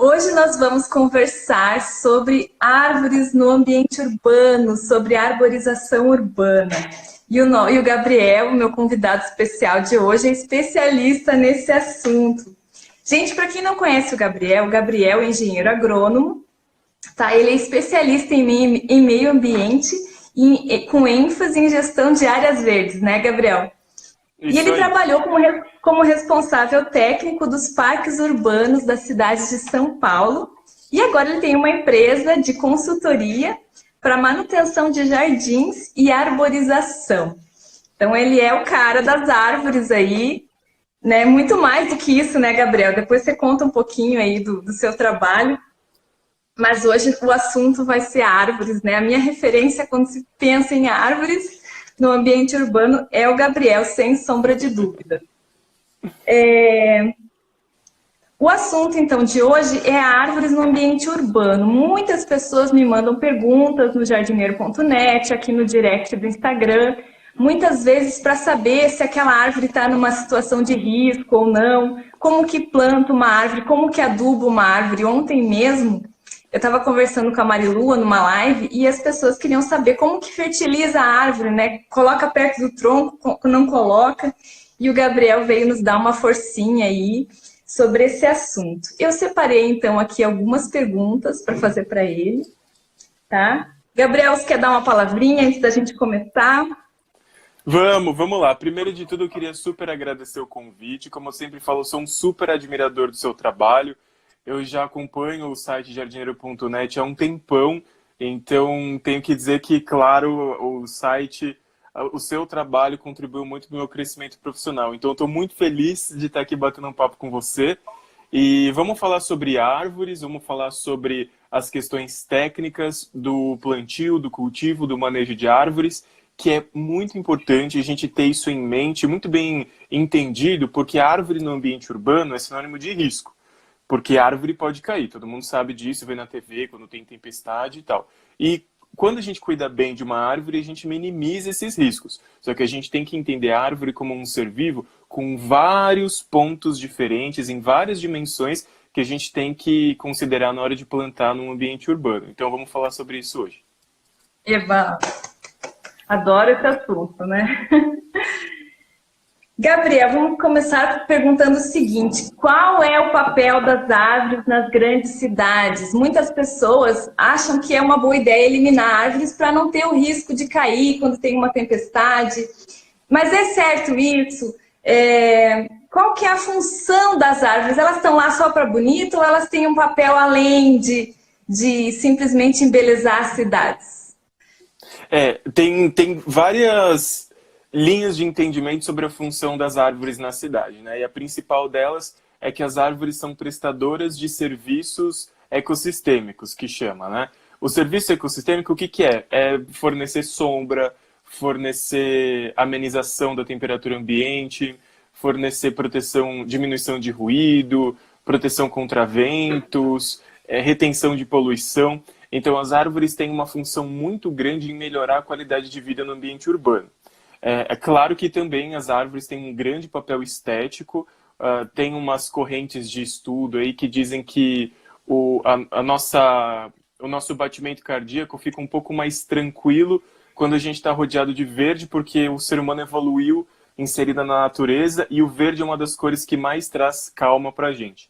Hoje nós vamos conversar sobre árvores no ambiente urbano, sobre arborização urbana. E o Gabriel, meu convidado especial de hoje, é especialista nesse assunto. Gente, para quem não conhece o Gabriel é engenheiro agrônomo, tá? Ele é especialista em meio ambiente e com ênfase em gestão de áreas verdes, né, Gabriel? E ele trabalhou como responsável técnico dos parques urbanos da cidade de São Paulo. E agora ele tem uma empresa de consultoria para manutenção de jardins e arborização. Então ele é o cara das árvores aí, né? Muito mais do que isso, né, Gabriel? Depois você conta um pouquinho aí do seu trabalho. Mas hoje o assunto vai ser árvores, né? A minha referência quando se pensa em árvores no ambiente urbano é o Gabriel, sem sombra de dúvida. O assunto, então, de hoje é árvores no ambiente urbano. Muitas pessoas me mandam perguntas no jardineiro.net, aqui no direct do Instagram, muitas vezes para saber se aquela árvore está numa situação de risco ou não, como que planta uma árvore, como que aduba uma árvore. Ontem mesmo, eu estava conversando com a Marilua numa live e as pessoas queriam saber como que fertiliza a árvore, né? Coloca perto do tronco, não coloca. E o Gabriel veio nos dar uma forcinha aí sobre esse assunto. Eu separei, então, aqui algumas perguntas para fazer para ele, tá? Gabriel, você quer dar uma palavrinha antes da gente começar? Vamos lá. Primeiro de tudo, eu queria super agradecer o convite. Como eu sempre falo, eu sou um super admirador do seu trabalho. Eu já acompanho o site jardineiro.net há um tempão, então tenho que dizer que, claro, o site, o seu trabalho contribuiu muito para o meu crescimento profissional. Então, eu estou muito feliz de estar aqui batendo um papo com você. E vamos falar sobre árvores, vamos falar sobre as questões técnicas do plantio, do cultivo, do manejo de árvores, que é muito importante a gente ter isso em mente, muito bem entendido, porque a árvore no ambiente urbano é sinônimo de risco. Porque a árvore pode cair, todo mundo sabe disso, vê na TV quando tem tempestade e tal. E quando a gente cuida bem de uma árvore, a gente minimiza esses riscos. Só que a gente tem que entender a árvore como um ser vivo com vários pontos diferentes, em várias dimensões, que a gente tem que considerar na hora de plantar num ambiente urbano. Então vamos falar sobre isso hoje. Eva, adoro esse assunto, né? Gabriel, vamos começar perguntando o seguinte: qual é o papel das árvores nas grandes cidades? Muitas pessoas acham que é uma boa ideia eliminar árvores para não ter o risco de cair quando tem uma tempestade. Mas é certo isso? Qual que é a função das árvores? Elas estão lá só para bonito ou elas têm um papel além de simplesmente embelezar as cidades? Tem várias linhas de entendimento sobre a função das árvores na cidade, né? E a principal delas é que as árvores são prestadoras de serviços ecossistêmicos, que chama, né? O serviço ecossistêmico, o que que é? É fornecer sombra, fornecer amenização da temperatura ambiente, fornecer proteção, diminuição de ruído, proteção contra ventos, retenção de poluição. Então, as árvores têm uma função muito grande em melhorar a qualidade de vida no ambiente urbano. É claro que também as árvores têm um grande papel estético, tem umas correntes de estudo aí que dizem que o nosso batimento cardíaco fica um pouco mais tranquilo quando a gente está rodeado de verde, porque o ser humano evoluiu inserida na natureza e o verde é uma das cores que mais traz calma para a gente.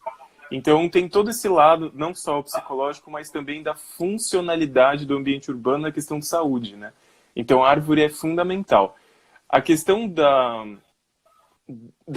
Então tem todo esse lado, não só o psicológico, mas também da funcionalidade do ambiente urbano na questão de saúde, né? Então a árvore é fundamental. A questão da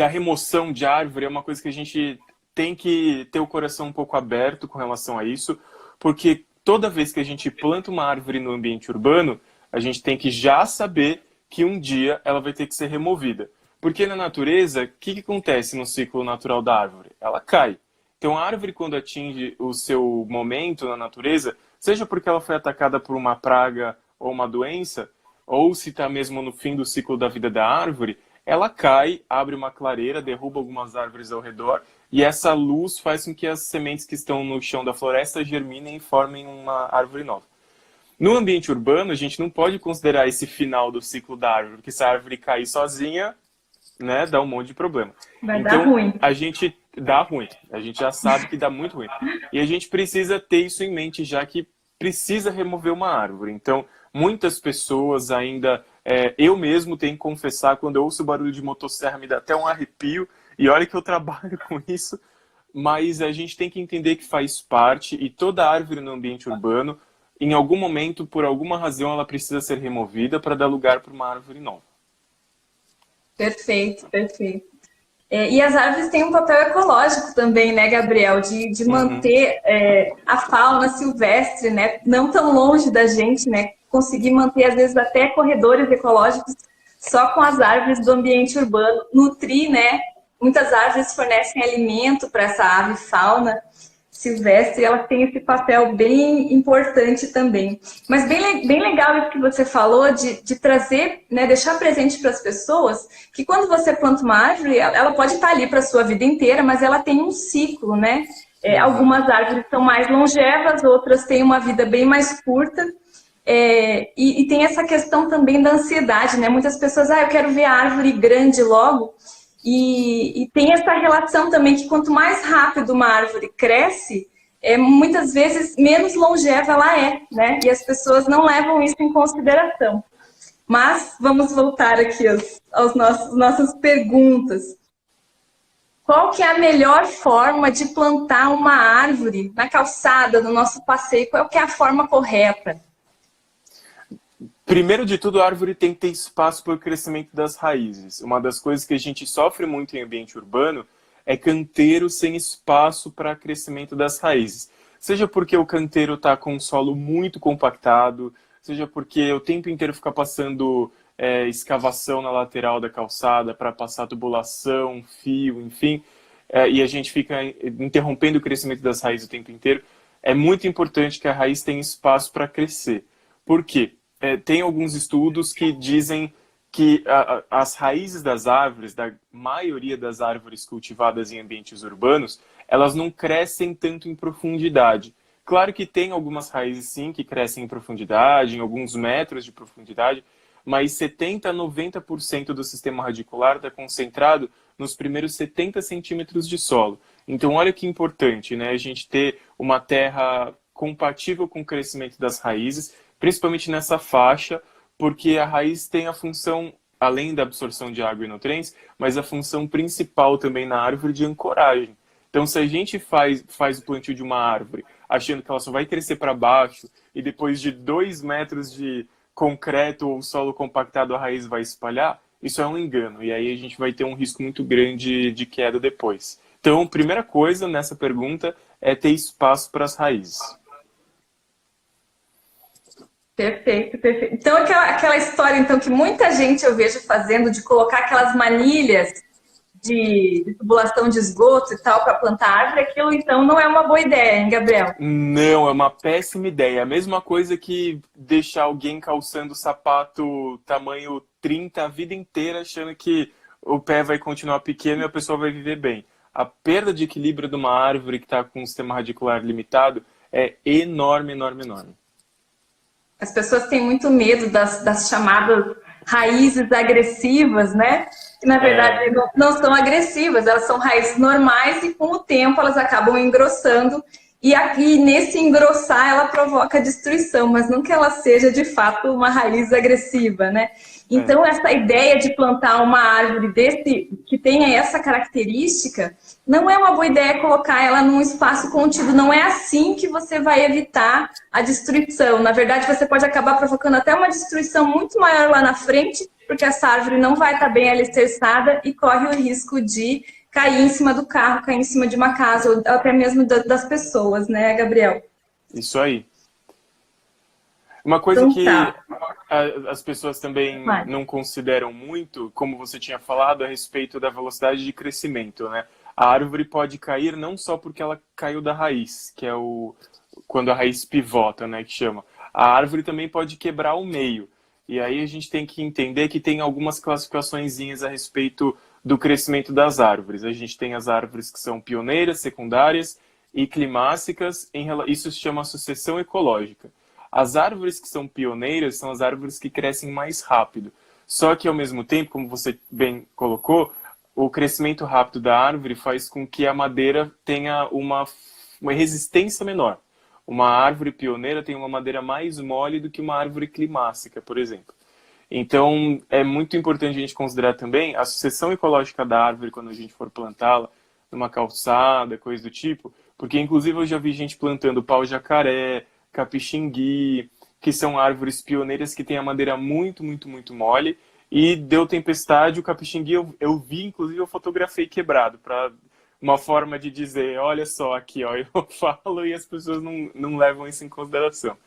remoção de árvore é uma coisa que a gente tem que ter o coração um pouco aberto com relação a isso, porque toda vez que a gente planta uma árvore no ambiente urbano, a gente tem que já saber que um dia ela vai ter que ser removida. Porque na natureza, o que acontece no ciclo natural da árvore? Ela cai. Então a árvore, quando atinge o seu momento na natureza, seja porque ela foi atacada por uma praga ou uma doença, ou se está mesmo no fim do ciclo da vida da árvore, ela cai, abre uma clareira, derruba algumas árvores ao redor, e essa luz faz com que as sementes que estão no chão da floresta germinem e formem uma árvore nova. No ambiente urbano, a gente não pode considerar esse final do ciclo da árvore, porque se a árvore cair sozinha, né, dá um monte de problema. Vai dar ruim. dá ruim. A gente já sabe que dá muito ruim. E a gente precisa ter isso em mente, já que precisa remover uma árvore. Então, muitas pessoas ainda... eu mesmo tenho que confessar, quando eu ouço o barulho de motosserra, me dá até um arrepio. E olha que eu trabalho com isso. Mas a gente tem que entender que faz parte, e toda árvore no ambiente urbano, em algum momento, por alguma razão, ela precisa ser removida para dar lugar para uma árvore nova. Perfeito, perfeito. E as árvores têm um papel ecológico também, né, Gabriel? De manter a fauna silvestre, né, não tão longe da gente, né? Conseguir manter, às vezes, até corredores ecológicos só com as árvores do ambiente urbano. Nutrir, né? Muitas árvores fornecem alimento para essa ave fauna silvestre, e ela tem esse papel bem importante também. Mas bem legal isso que você falou de trazer, né, deixar presente para as pessoas que quando você planta uma árvore, ela pode estar ali para a sua vida inteira, mas ela tem um ciclo, né? Algumas árvores são mais longevas, outras têm uma vida bem mais curta. E tem essa questão também da ansiedade, né? Muitas pessoas, eu quero ver a árvore grande logo. E tem essa relação também que quanto mais rápido uma árvore cresce, muitas vezes menos longeva ela é, né? E as pessoas não levam isso em consideração. Mas vamos voltar aqui aos nossas perguntas. Qual que é a melhor forma de plantar uma árvore na calçada, no nosso passeio? Qual que é a forma correta? Primeiro de tudo, a árvore tem que ter espaço para o crescimento das raízes. Uma das coisas que a gente sofre muito em ambiente urbano é canteiro sem espaço para crescimento das raízes. Seja porque o canteiro está com um solo muito compactado, seja porque o tempo inteiro fica passando escavação na lateral da calçada para passar tubulação, fio, enfim, e a gente fica interrompendo o crescimento das raízes o tempo inteiro. É muito importante que a raiz tenha espaço para crescer. Por quê? Tem alguns estudos que dizem que as raízes das árvores, da maioria das árvores cultivadas em ambientes urbanos, elas não crescem tanto em profundidade. Claro que tem algumas raízes, sim, que crescem em profundidade, em alguns metros de profundidade, mas 70% a 90% do sistema radicular está concentrado nos primeiros 70 centímetros de solo. Então, olha que importante, né? A gente ter uma terra compatível com o crescimento das raízes, principalmente nessa faixa, porque a raiz tem a função, além da absorção de água e nutrientes, mas a função principal também na árvore de ancoragem. Então, se a gente faz o plantio de uma árvore achando que ela só vai crescer para baixo e depois de 2 metros de concreto ou solo compactado a raiz vai espalhar, isso é um engano. E aí a gente vai ter um risco muito grande de queda depois. Então, primeira coisa nessa pergunta é ter espaço para as raízes. Perfeito, perfeito. Então, aquela história então, que muita gente eu vejo fazendo de colocar aquelas manilhas de tubulação de esgoto e tal para plantar árvore, aquilo então não é uma boa ideia, hein, Gabriel? Não, é uma péssima ideia. É a mesma coisa que deixar alguém calçando sapato tamanho 30 a vida inteira, achando que o pé vai continuar pequeno e a pessoa vai viver bem. A perda de equilíbrio de uma árvore que está com um sistema radicular limitado é enorme, enorme, enorme. As pessoas têm muito medo das chamadas raízes agressivas, né? Que na verdade não são agressivas, elas são raízes normais e com o tempo elas acabam engrossando. E aqui, nesse engrossar, ela provoca destruição, mas não que ela seja de fato uma raiz agressiva, né? Então, essa ideia de plantar uma árvore que tenha essa característica, não é uma boa ideia colocar ela num espaço contido. Não é assim que você vai evitar a destruição. Na verdade, você pode acabar provocando até uma destruição muito maior lá na frente, porque essa árvore não vai estar bem alicerçada e corre o risco de cair em cima do carro, cair em cima de uma casa, ou até mesmo das pessoas, né, Gabriel? Isso aí. Uma coisa então, que tá. as pessoas também não consideram muito, como você tinha falado, a respeito da velocidade de crescimento, né? A árvore pode cair não só porque ela caiu da raiz, que é quando a raiz pivota, né, que chama. A árvore também pode quebrar ao meio. E aí a gente tem que entender que tem algumas classificaçõezinhas a respeito do crescimento das árvores. A gente tem as árvores que são pioneiras, secundárias e climáxicas, isso se chama sucessão ecológica. As árvores que são pioneiras são as árvores que crescem mais rápido. Só que, ao mesmo tempo, como você bem colocou, o crescimento rápido da árvore faz com que a madeira tenha uma resistência menor. Uma árvore pioneira tem uma madeira mais mole do que uma árvore climácica, por exemplo. Então, é muito importante a gente considerar também a sucessão ecológica da árvore quando a gente for plantá-la numa calçada, coisa do tipo, porque inclusive eu já vi gente plantando pau-jacaré, capixingui, que são árvores pioneiras que têm a madeira muito, muito, muito mole, e deu tempestade, o capixingui eu vi, inclusive eu fotografei quebrado, para uma forma de dizer, olha só, aqui ó, eu falo e as pessoas não levam isso em consideração.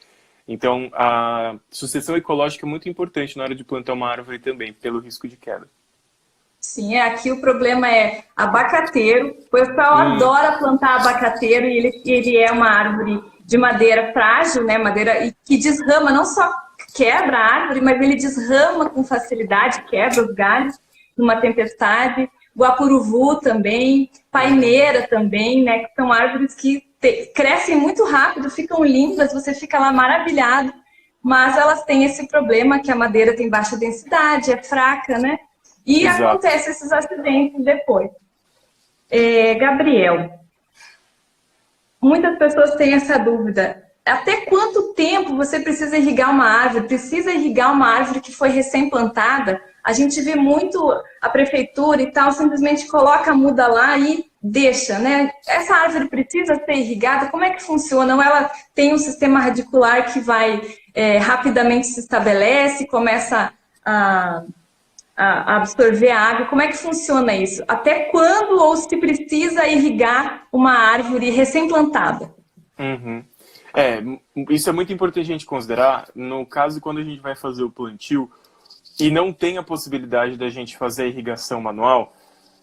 Então, a sucessão ecológica é muito importante na hora de plantar uma árvore também, pelo risco de queda. Sim, aqui o problema é abacateiro. O pessoal adora plantar abacateiro e ele é uma árvore de madeira frágil, né? Madeira e que desrama, não só quebra a árvore, mas ele desrama com facilidade, quebra os galhos numa tempestade. Guapuruvu também, paineira também, né? Que são árvores que crescem muito rápido, ficam lindas, você fica lá maravilhado, mas elas têm esse problema que a madeira tem baixa densidade, é fraca, né? E Exato. acontece esses acidentes depois. Gabriel, muitas pessoas têm essa dúvida. Até quanto tempo você precisa irrigar uma árvore? Precisa irrigar uma árvore que foi recém-plantada? A gente vê muito a prefeitura e tal, simplesmente coloca a muda lá e deixa, né? Essa árvore precisa ser irrigada? Como é que funciona? Ou ela tem um sistema radicular que vai rapidamente se estabelece, começa a absorver a água? Como é que funciona isso? Até quando ou se precisa irrigar uma árvore recém-plantada? Uhum. Isso é muito importante a gente considerar. No caso, quando a gente vai fazer o plantio e não tem a possibilidade da gente fazer a irrigação manual,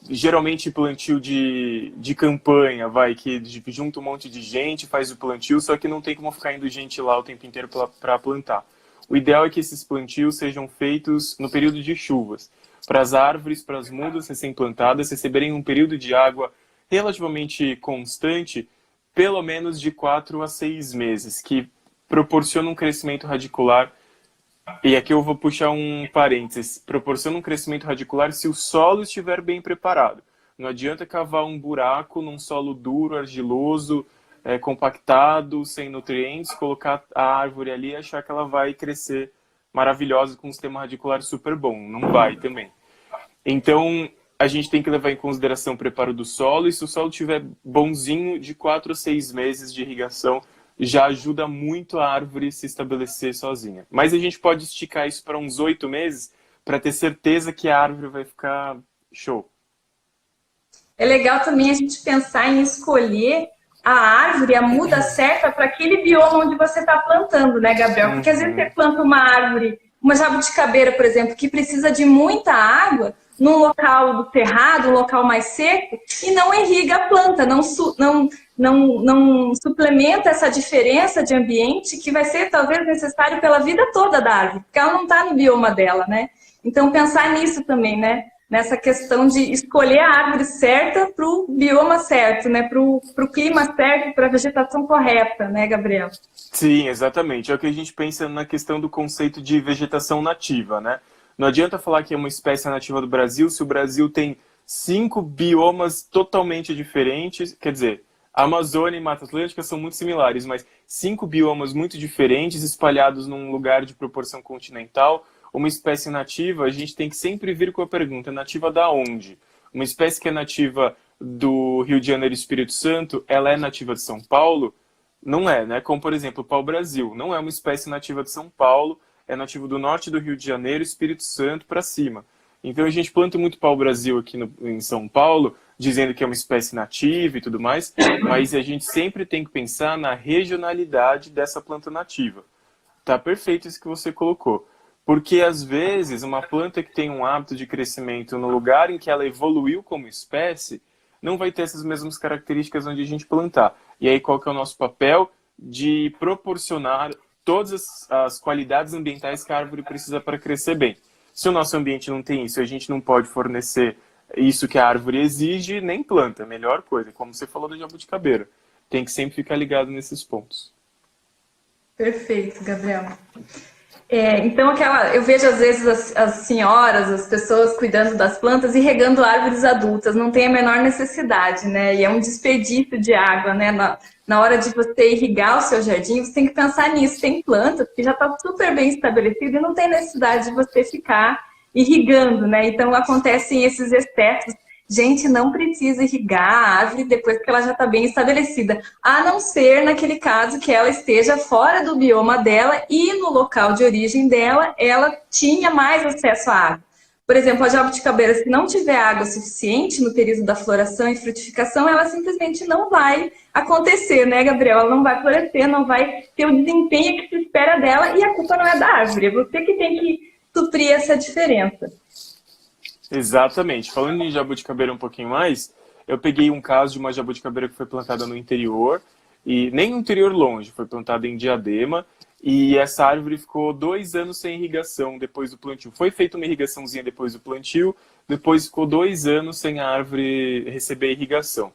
geralmente plantio de campanha, que junta um monte de gente, faz o plantio, só que não tem como ficar indo gente lá o tempo inteiro para plantar. O ideal é que esses plantios sejam feitos no período de chuvas, para as árvores, para as mudas recém-plantadas receberem um período de água relativamente constante, pelo menos de 4 a 6 meses, que proporciona um crescimento radicular. E aqui eu vou puxar um parênteses. Proporciona um crescimento radicular se o solo estiver bem preparado. Não adianta cavar um buraco num solo duro, argiloso, compactado, sem nutrientes, colocar a árvore ali e achar que ela vai crescer maravilhosa com um sistema radicular super bom. Não vai também. Então, a gente tem que levar em consideração o preparo do solo, e se o solo estiver bonzinho, de 4 a 6 meses de irrigação, já ajuda muito a árvore se estabelecer sozinha. Mas a gente pode esticar isso para uns 8 meses, para ter certeza que a árvore vai ficar show. É legal também a gente pensar em escolher a árvore, a muda certa para aquele bioma onde você está plantando, né, Gabriel? Porque às vezes você planta uma árvore, uma jabuticabeira, por exemplo, que precisa de muita água, num local do cerrado, um local mais seco, e não irriga a planta, não suplementa essa diferença de ambiente que vai ser talvez necessário pela vida toda da árvore, porque ela não está no bioma dela, né? Então pensar nisso também, né? Nessa questão de escolher a árvore certa para o bioma certo, né? Para o clima certo, para a vegetação correta, né, Gabriel? Sim, exatamente. É o que a gente pensa na questão do conceito de vegetação nativa, né? Não adianta falar que é uma espécie nativa do Brasil se o Brasil tem 5 biomas totalmente diferentes. Quer dizer, a Amazônia e Mata Atlântica são muito similares, mas 5 biomas muito diferentes espalhados num lugar de proporção continental. Uma espécie nativa, a gente tem que sempre vir com a pergunta, nativa da onde? Uma espécie que é nativa do Rio de Janeiro e Espírito Santo, ela é nativa de São Paulo? Não é, né? Como, por exemplo, o pau-brasil. Não é uma espécie nativa de São Paulo, é nativo do norte do Rio de Janeiro, Espírito Santo para cima. Então a gente planta muito pau-brasil aqui em São Paulo, dizendo que é uma espécie nativa e tudo mais, mas a gente sempre tem que pensar na regionalidade dessa planta nativa. Tá perfeito isso que você colocou. Porque às vezes uma planta que tem um hábito de crescimento no lugar em que ela evoluiu como espécie, não vai ter essas mesmas características onde a gente plantar. E aí qual que é o nosso papel? De proporcionar todas as qualidades ambientais que a árvore precisa para crescer bem. Se o nosso ambiente não tem isso, a gente não pode fornecer isso que a árvore exige, nem planta. Melhor coisa, como você falou da jabuticabeira. Tem que sempre ficar ligado nesses pontos. Perfeito, Gabriel. Então, eu vejo às vezes as senhoras, as pessoas cuidando das plantas e regando árvores adultas, não tem a menor necessidade, né? E é um desperdício de água, né? Na hora de você irrigar o seu jardim, você tem que pensar nisso. Tem plantas que já está super bem estabelecido e não tem necessidade de você ficar irrigando, né? Então, acontecem esses excessos. Gente, não precisa irrigar a árvore depois que ela já está bem estabelecida, a não ser naquele caso que ela esteja fora do bioma dela e no local de origem dela, ela tinha mais acesso à água. Por exemplo, a jabuticabeira, se não tiver água suficiente no período da floração e frutificação, ela simplesmente não vai acontecer, né, Gabriel? Ela não vai florescer, não vai ter o desempenho que se espera dela e a culpa não é da árvore, é você que tem que suprir essa diferença. Exatamente. Falando em jabuticabeira um pouquinho mais, eu peguei um caso de uma jabuticabeira que foi plantada no interior, e nem no interior longe, foi plantada em Diadema, e essa árvore ficou 2 anos sem irrigação depois do plantio. Foi feita uma irrigaçãozinha depois do plantio, depois ficou 2 anos sem a árvore receber irrigação.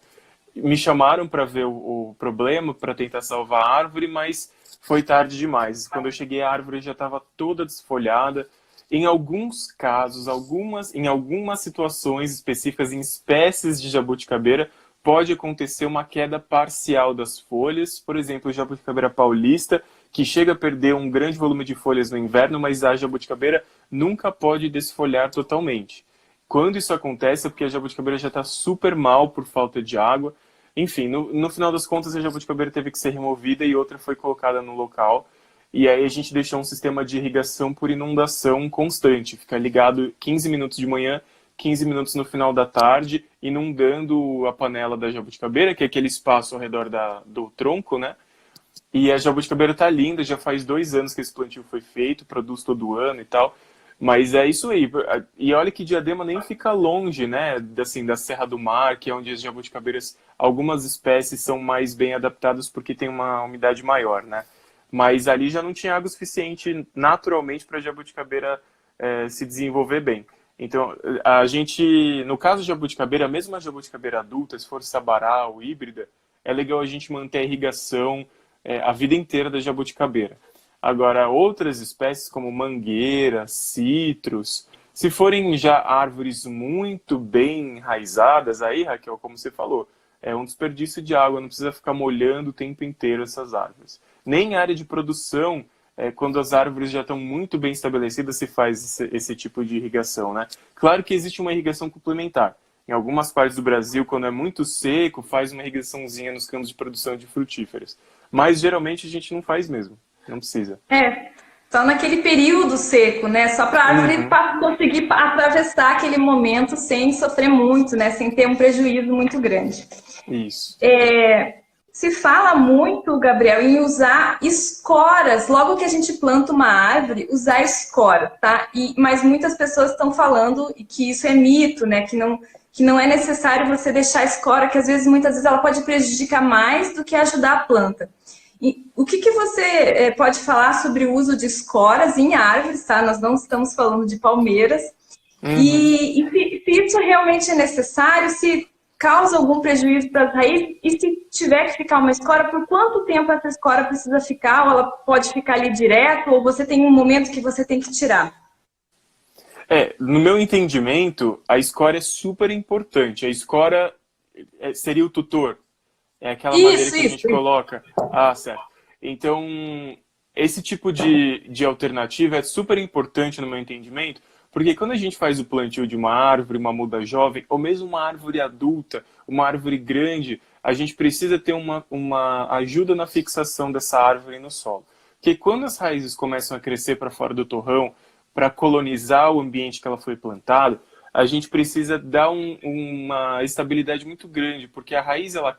Me chamaram para ver o problema, para tentar salvar a árvore, mas foi tarde demais. Quando eu cheguei, a árvore já estava toda desfolhada. Em alguns casos, em algumas situações específicas, em espécies de jabuticabeira, pode acontecer uma queda parcial das folhas. Por exemplo, a jabuticabeira paulista, que chega a perder um grande volume de folhas no inverno, mas a jabuticabeira nunca pode desfolhar totalmente. Quando isso acontece é porque a jabuticabeira já está super mal por falta de água. Enfim, no final das contas, a jabuticabeira teve que ser removida e outra foi colocada no local. E aí a gente deixou um sistema de irrigação por inundação constante. Fica ligado 15 minutos de manhã, 15 minutos no final da tarde, inundando a panela da jabuticabeira, que é aquele espaço ao redor do tronco, né? E a jabuticabeira tá linda, já faz 2 anos que esse plantio foi feito, produz todo ano e tal. Mas é isso aí. E olha que Diadema nem fica longe, né? Assim, da Serra do Mar, que é onde as jabuticabeiras, algumas espécies são mais bem adaptadas porque tem uma umidade maior, né? Mas ali já não tinha água suficiente naturalmente para a jabuticabeira se desenvolver bem. Então, a gente, no caso de jabuticabeira, mesmo a jabuticabeira adulta, se for sabará ou híbrida, é legal a gente manter a irrigação a vida inteira da jabuticabeira. Agora, outras espécies como mangueira, citros, se forem já árvores muito bem enraizadas, aí, Raquel, como você falou, é um desperdício de água, não precisa ficar molhando o tempo inteiro essas árvores. Nem em área de produção, quando as árvores já estão muito bem estabelecidas, se faz esse tipo de irrigação, né? Claro que existe uma irrigação complementar. Em algumas partes do Brasil, quando é muito seco, faz uma irrigaçãozinha nos campos de produção de frutíferas. Mas geralmente a gente não faz mesmo, não precisa. Só naquele período seco, né? Só para a árvore conseguir atravessar aquele momento sem sofrer muito, né? Sem ter um prejuízo muito grande. Isso. Se fala muito, Gabriel, em usar escoras. Logo que a gente planta uma árvore, usar escora, tá? Mas muitas pessoas estão falando que isso é mito, né? Que não é necessário você deixar a escora, que muitas vezes ela pode prejudicar mais do que ajudar a planta. E o que você pode falar sobre o uso de escoras em árvores, tá? Nós não estamos falando de palmeiras. E se isso realmente é necessário, se causa algum prejuízo para as raízes, e se tiver que ficar uma escora, por quanto tempo essa escora precisa ficar, ou ela pode ficar ali direto, ou você tem um momento que você tem que tirar? No meu entendimento, a escora é super importante. A escora seria o tutor. É aquela madeira que a gente coloca. Ah, certo. Então, esse tipo de alternativa é super importante no meu entendimento, porque quando a gente faz o plantio de uma árvore, uma muda jovem, ou mesmo uma árvore adulta, uma árvore grande, a gente precisa ter uma ajuda na fixação dessa árvore no solo. Porque quando as raízes começam a crescer para fora do torrão, para colonizar o ambiente que ela foi plantada, a gente precisa dar uma estabilidade muito grande, porque a raiz ela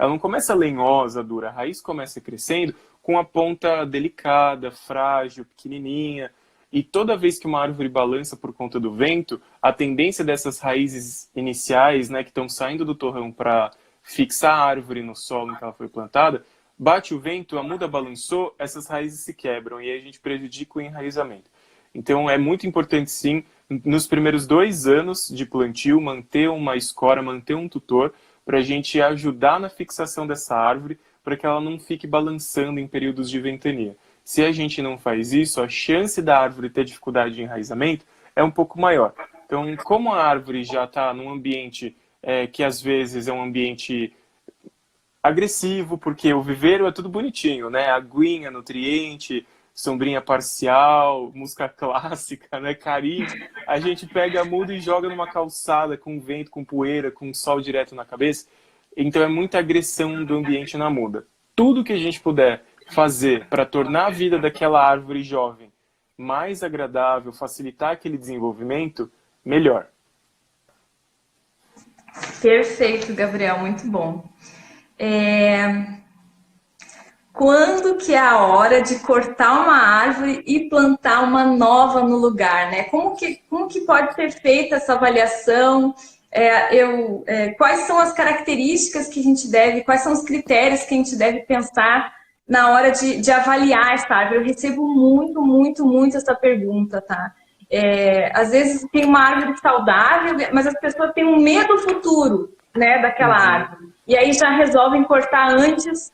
não começa lenhosa, dura, a raiz começa crescendo com a ponta delicada, frágil, pequenininha, e toda vez que uma árvore balança por conta do vento, a tendência dessas raízes iniciais, né, que estão saindo do torrão para fixar a árvore no solo em que ela foi plantada, bate o vento, a muda balançou, essas raízes se quebram e aí a gente prejudica o enraizamento. Então é muito importante sim, nos primeiros 2 anos de plantio, manter uma escora, manter um tutor, para a gente ajudar na fixação dessa árvore, para que ela não fique balançando em períodos de ventania. Se a gente não faz isso, a chance da árvore ter dificuldade de enraizamento é um pouco maior. Então, como a árvore já está num ambiente que às vezes é um ambiente agressivo, porque o viveiro é tudo bonitinho, né? Aguinha, nutriente, sombrinha parcial, música clássica, né? Carinho. A gente pega a muda e joga numa calçada com vento, com poeira, com sol direto na cabeça. Então é muita agressão do ambiente na muda. Tudo que a gente puder fazer para tornar a vida daquela árvore jovem mais agradável, facilitar aquele desenvolvimento, melhor. Perfeito, Gabriel, muito bom. Quando que é a hora de cortar uma árvore e plantar uma nova no lugar, né? Como que pode ser feita essa avaliação? Quais são as características que a gente deve, quais são os critérios que a gente deve pensar na hora de avaliar essa árvore? Eu recebo muito essa pergunta, tá? Às vezes tem uma árvore saudável, mas as pessoas têm um medo futuro, né, daquela árvore. E aí já resolvem cortar antes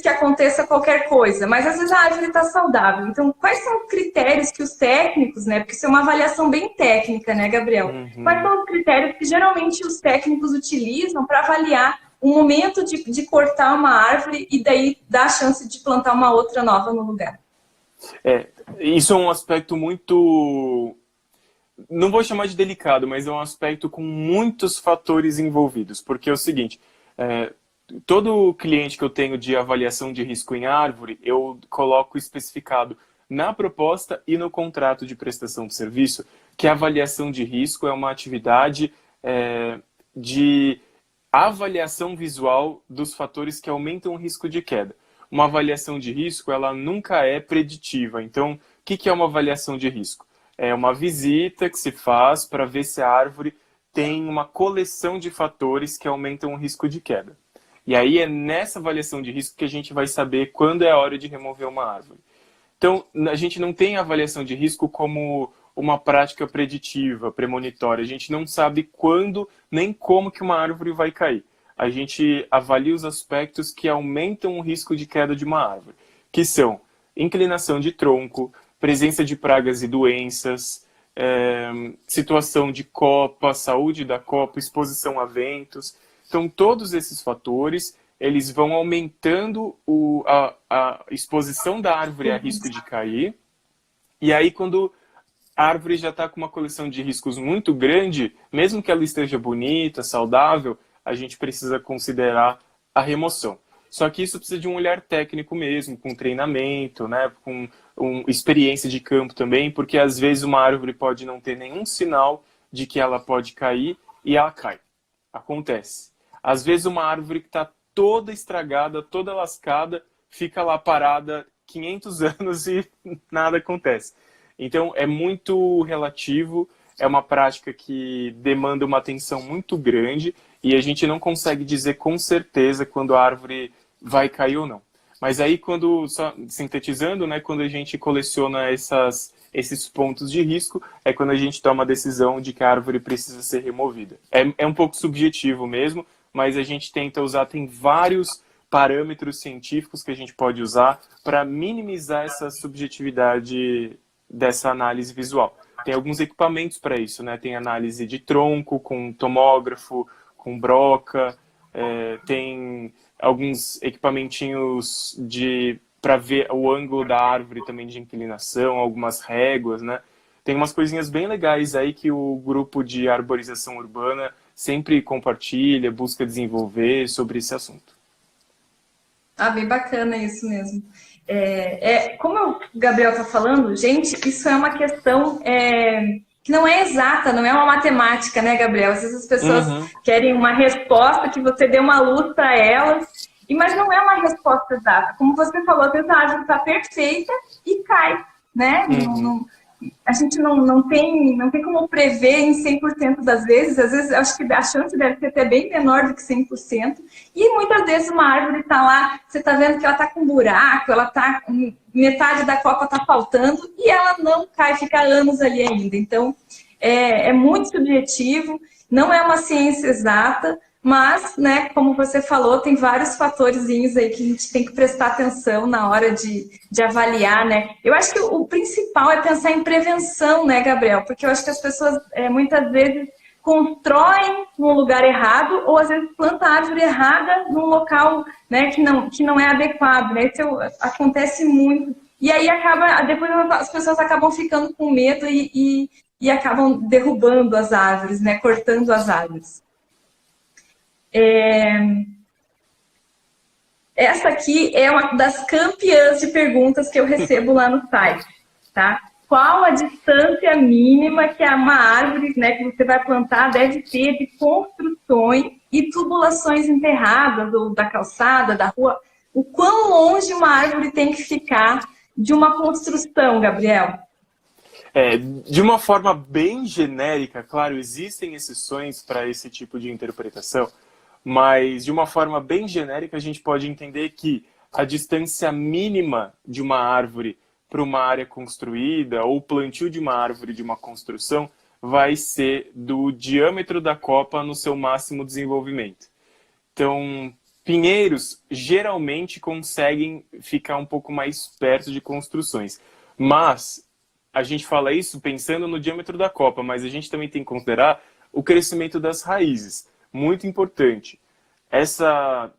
que aconteça qualquer coisa. Mas às vezes a árvore está saudável. Então, quais são os critérios que os técnicos, né, porque isso é uma avaliação bem técnica, né, Gabriel? Quais são os critérios que geralmente os técnicos utilizam para avaliar o momento de cortar uma árvore e daí dar a chance de plantar uma outra nova no lugar? Isso é um aspecto muito... Não vou chamar de delicado, mas é um aspecto com muitos fatores envolvidos. Porque é o seguinte, todo cliente que eu tenho de avaliação de risco em árvore, eu coloco especificado na proposta e no contrato de prestação de serviço que a avaliação de risco é uma atividade de avaliação visual dos fatores que aumentam o risco de queda. Uma avaliação de risco, ela nunca é preditiva. Então, o que é uma avaliação de risco? É uma visita que se faz para ver se a árvore tem uma coleção de fatores que aumentam o risco de queda. E aí é nessa avaliação de risco que a gente vai saber quando é a hora de remover uma árvore. Então, a gente não tem a avaliação de risco como uma prática preditiva, premonitória. A gente não sabe quando nem como que uma árvore vai cair. A gente avalia os aspectos que aumentam o risco de queda de uma árvore, que são inclinação de tronco, presença de pragas e doenças, situação de copa, saúde da copa, exposição a ventos. Então, todos esses fatores, eles vão aumentando a exposição da árvore a risco de cair. E aí, quando a árvore já está com uma coleção de riscos muito grande, mesmo que ela esteja bonita, saudável, a gente precisa considerar a remoção. Só que isso precisa de um olhar técnico mesmo, com treinamento, né, com experiência de campo também, porque às vezes uma árvore pode não ter nenhum sinal de que ela pode cair e ela cai. Acontece. Às vezes uma árvore que está toda estragada, toda lascada, fica lá parada 500 anos e nada acontece. Então é muito relativo, é uma prática que demanda uma atenção muito grande e a gente não consegue dizer com certeza quando a árvore vai cair ou não. Mas aí, só sintetizando, né, quando a gente coleciona esses pontos de risco, é quando a gente toma a decisão de que a árvore precisa ser removida. É um pouco subjetivo mesmo, mas a gente tenta usar, tem vários parâmetros científicos que a gente pode usar para minimizar essa subjetividade dessa análise visual. Tem alguns equipamentos para isso, né? Tem análise de tronco, com tomógrafo, com broca, tem alguns equipamentinhos para ver o ângulo da árvore também de inclinação, algumas réguas, né? Tem umas coisinhas bem legais aí que o grupo de arborização urbana sempre compartilha, busca desenvolver sobre esse assunto. Bem bacana isso mesmo. Como o Gabriel está falando, gente, isso é uma questão que não é exata, não é uma matemática, né, Gabriel? Às vezes as pessoas querem uma resposta que você dê uma luz para elas, mas não é uma resposta exata. Como você falou, às vezes a árvore está perfeita e cai, né? A gente não tem como prever em 100% das vezes. Às vezes, acho que a chance deve ser até bem menor do que 100%. E muitas vezes uma árvore está lá, você está vendo que ela está com um buraco, ela está metade da copa está faltando e ela não cai, fica anos ali ainda. Então, é muito subjetivo, não é uma ciência exata, mas, né, como você falou, tem vários fatorzinhos aí que a gente tem que prestar atenção na hora de avaliar, né? Eu acho que o principal é pensar em prevenção, né, Gabriel? Porque eu acho que as pessoas muitas vezes constroem no lugar errado ou às vezes planta a árvore errada num local, né, que não é adequado, né? Isso acontece muito. E aí depois as pessoas acabam ficando com medo e acabam derrubando as árvores, né, cortando as árvores. Essa aqui é uma das campeãs de perguntas que eu recebo lá no site, tá? Qual a distância mínima que uma árvore, né, que você vai plantar deve ter de construções e tubulações enterradas, ou da calçada, da rua? O quão longe uma árvore tem que ficar de uma construção, Gabriel? De uma forma bem genérica, claro, existem exceções para esse tipo de interpretação, mas de uma forma bem genérica a gente pode entender que a distância mínima de uma árvore para uma área construída ou o plantio de uma árvore de uma construção vai ser do diâmetro da copa no seu máximo desenvolvimento. Então, pinheiros geralmente conseguem ficar um pouco mais perto de construções, mas a gente fala isso pensando no diâmetro da copa, mas a gente também tem que considerar o crescimento das raízes. Muito importante. Essa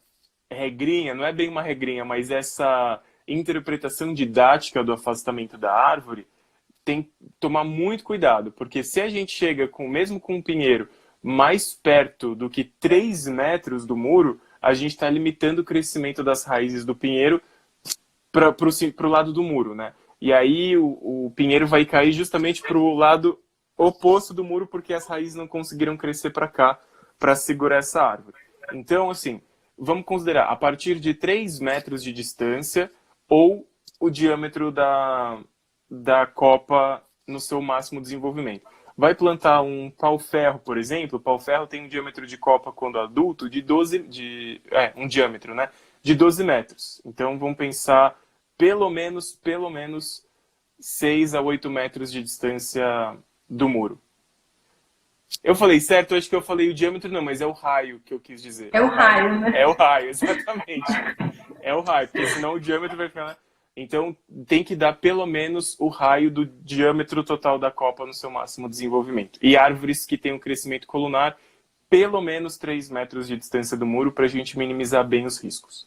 regrinha, não é bem uma regrinha, mas essa interpretação didática do afastamento da árvore tem que tomar muito cuidado, porque se a gente chega mesmo com um pinheiro mais perto do que 3 metros do muro, a gente está limitando o crescimento das raízes do pinheiro para o lado do muro, né? E aí o pinheiro vai cair justamente para o lado oposto do muro, porque as raízes não conseguiram crescer para cá para segurar essa árvore. Então, assim, vamos considerar a partir de 3 metros de distância ou o diâmetro da copa no seu máximo desenvolvimento. Vai plantar um pau-ferro, por exemplo. O pau-ferro tem um diâmetro de copa, quando adulto, um diâmetro, né? De 12 metros. Então, vamos pensar pelo menos 6 a 8 metros de distância do muro. Eu falei certo? Eu acho que eu falei o diâmetro, não, mas é o raio que eu quis dizer. É o raio, né? É o raio, exatamente. É o raio, porque senão o diâmetro vai ficar... Então, tem que dar pelo menos o raio do diâmetro total da copa no seu máximo desenvolvimento. E árvores que têm um crescimento colunar, pelo menos 3 metros de distância do muro, para a gente minimizar bem os riscos.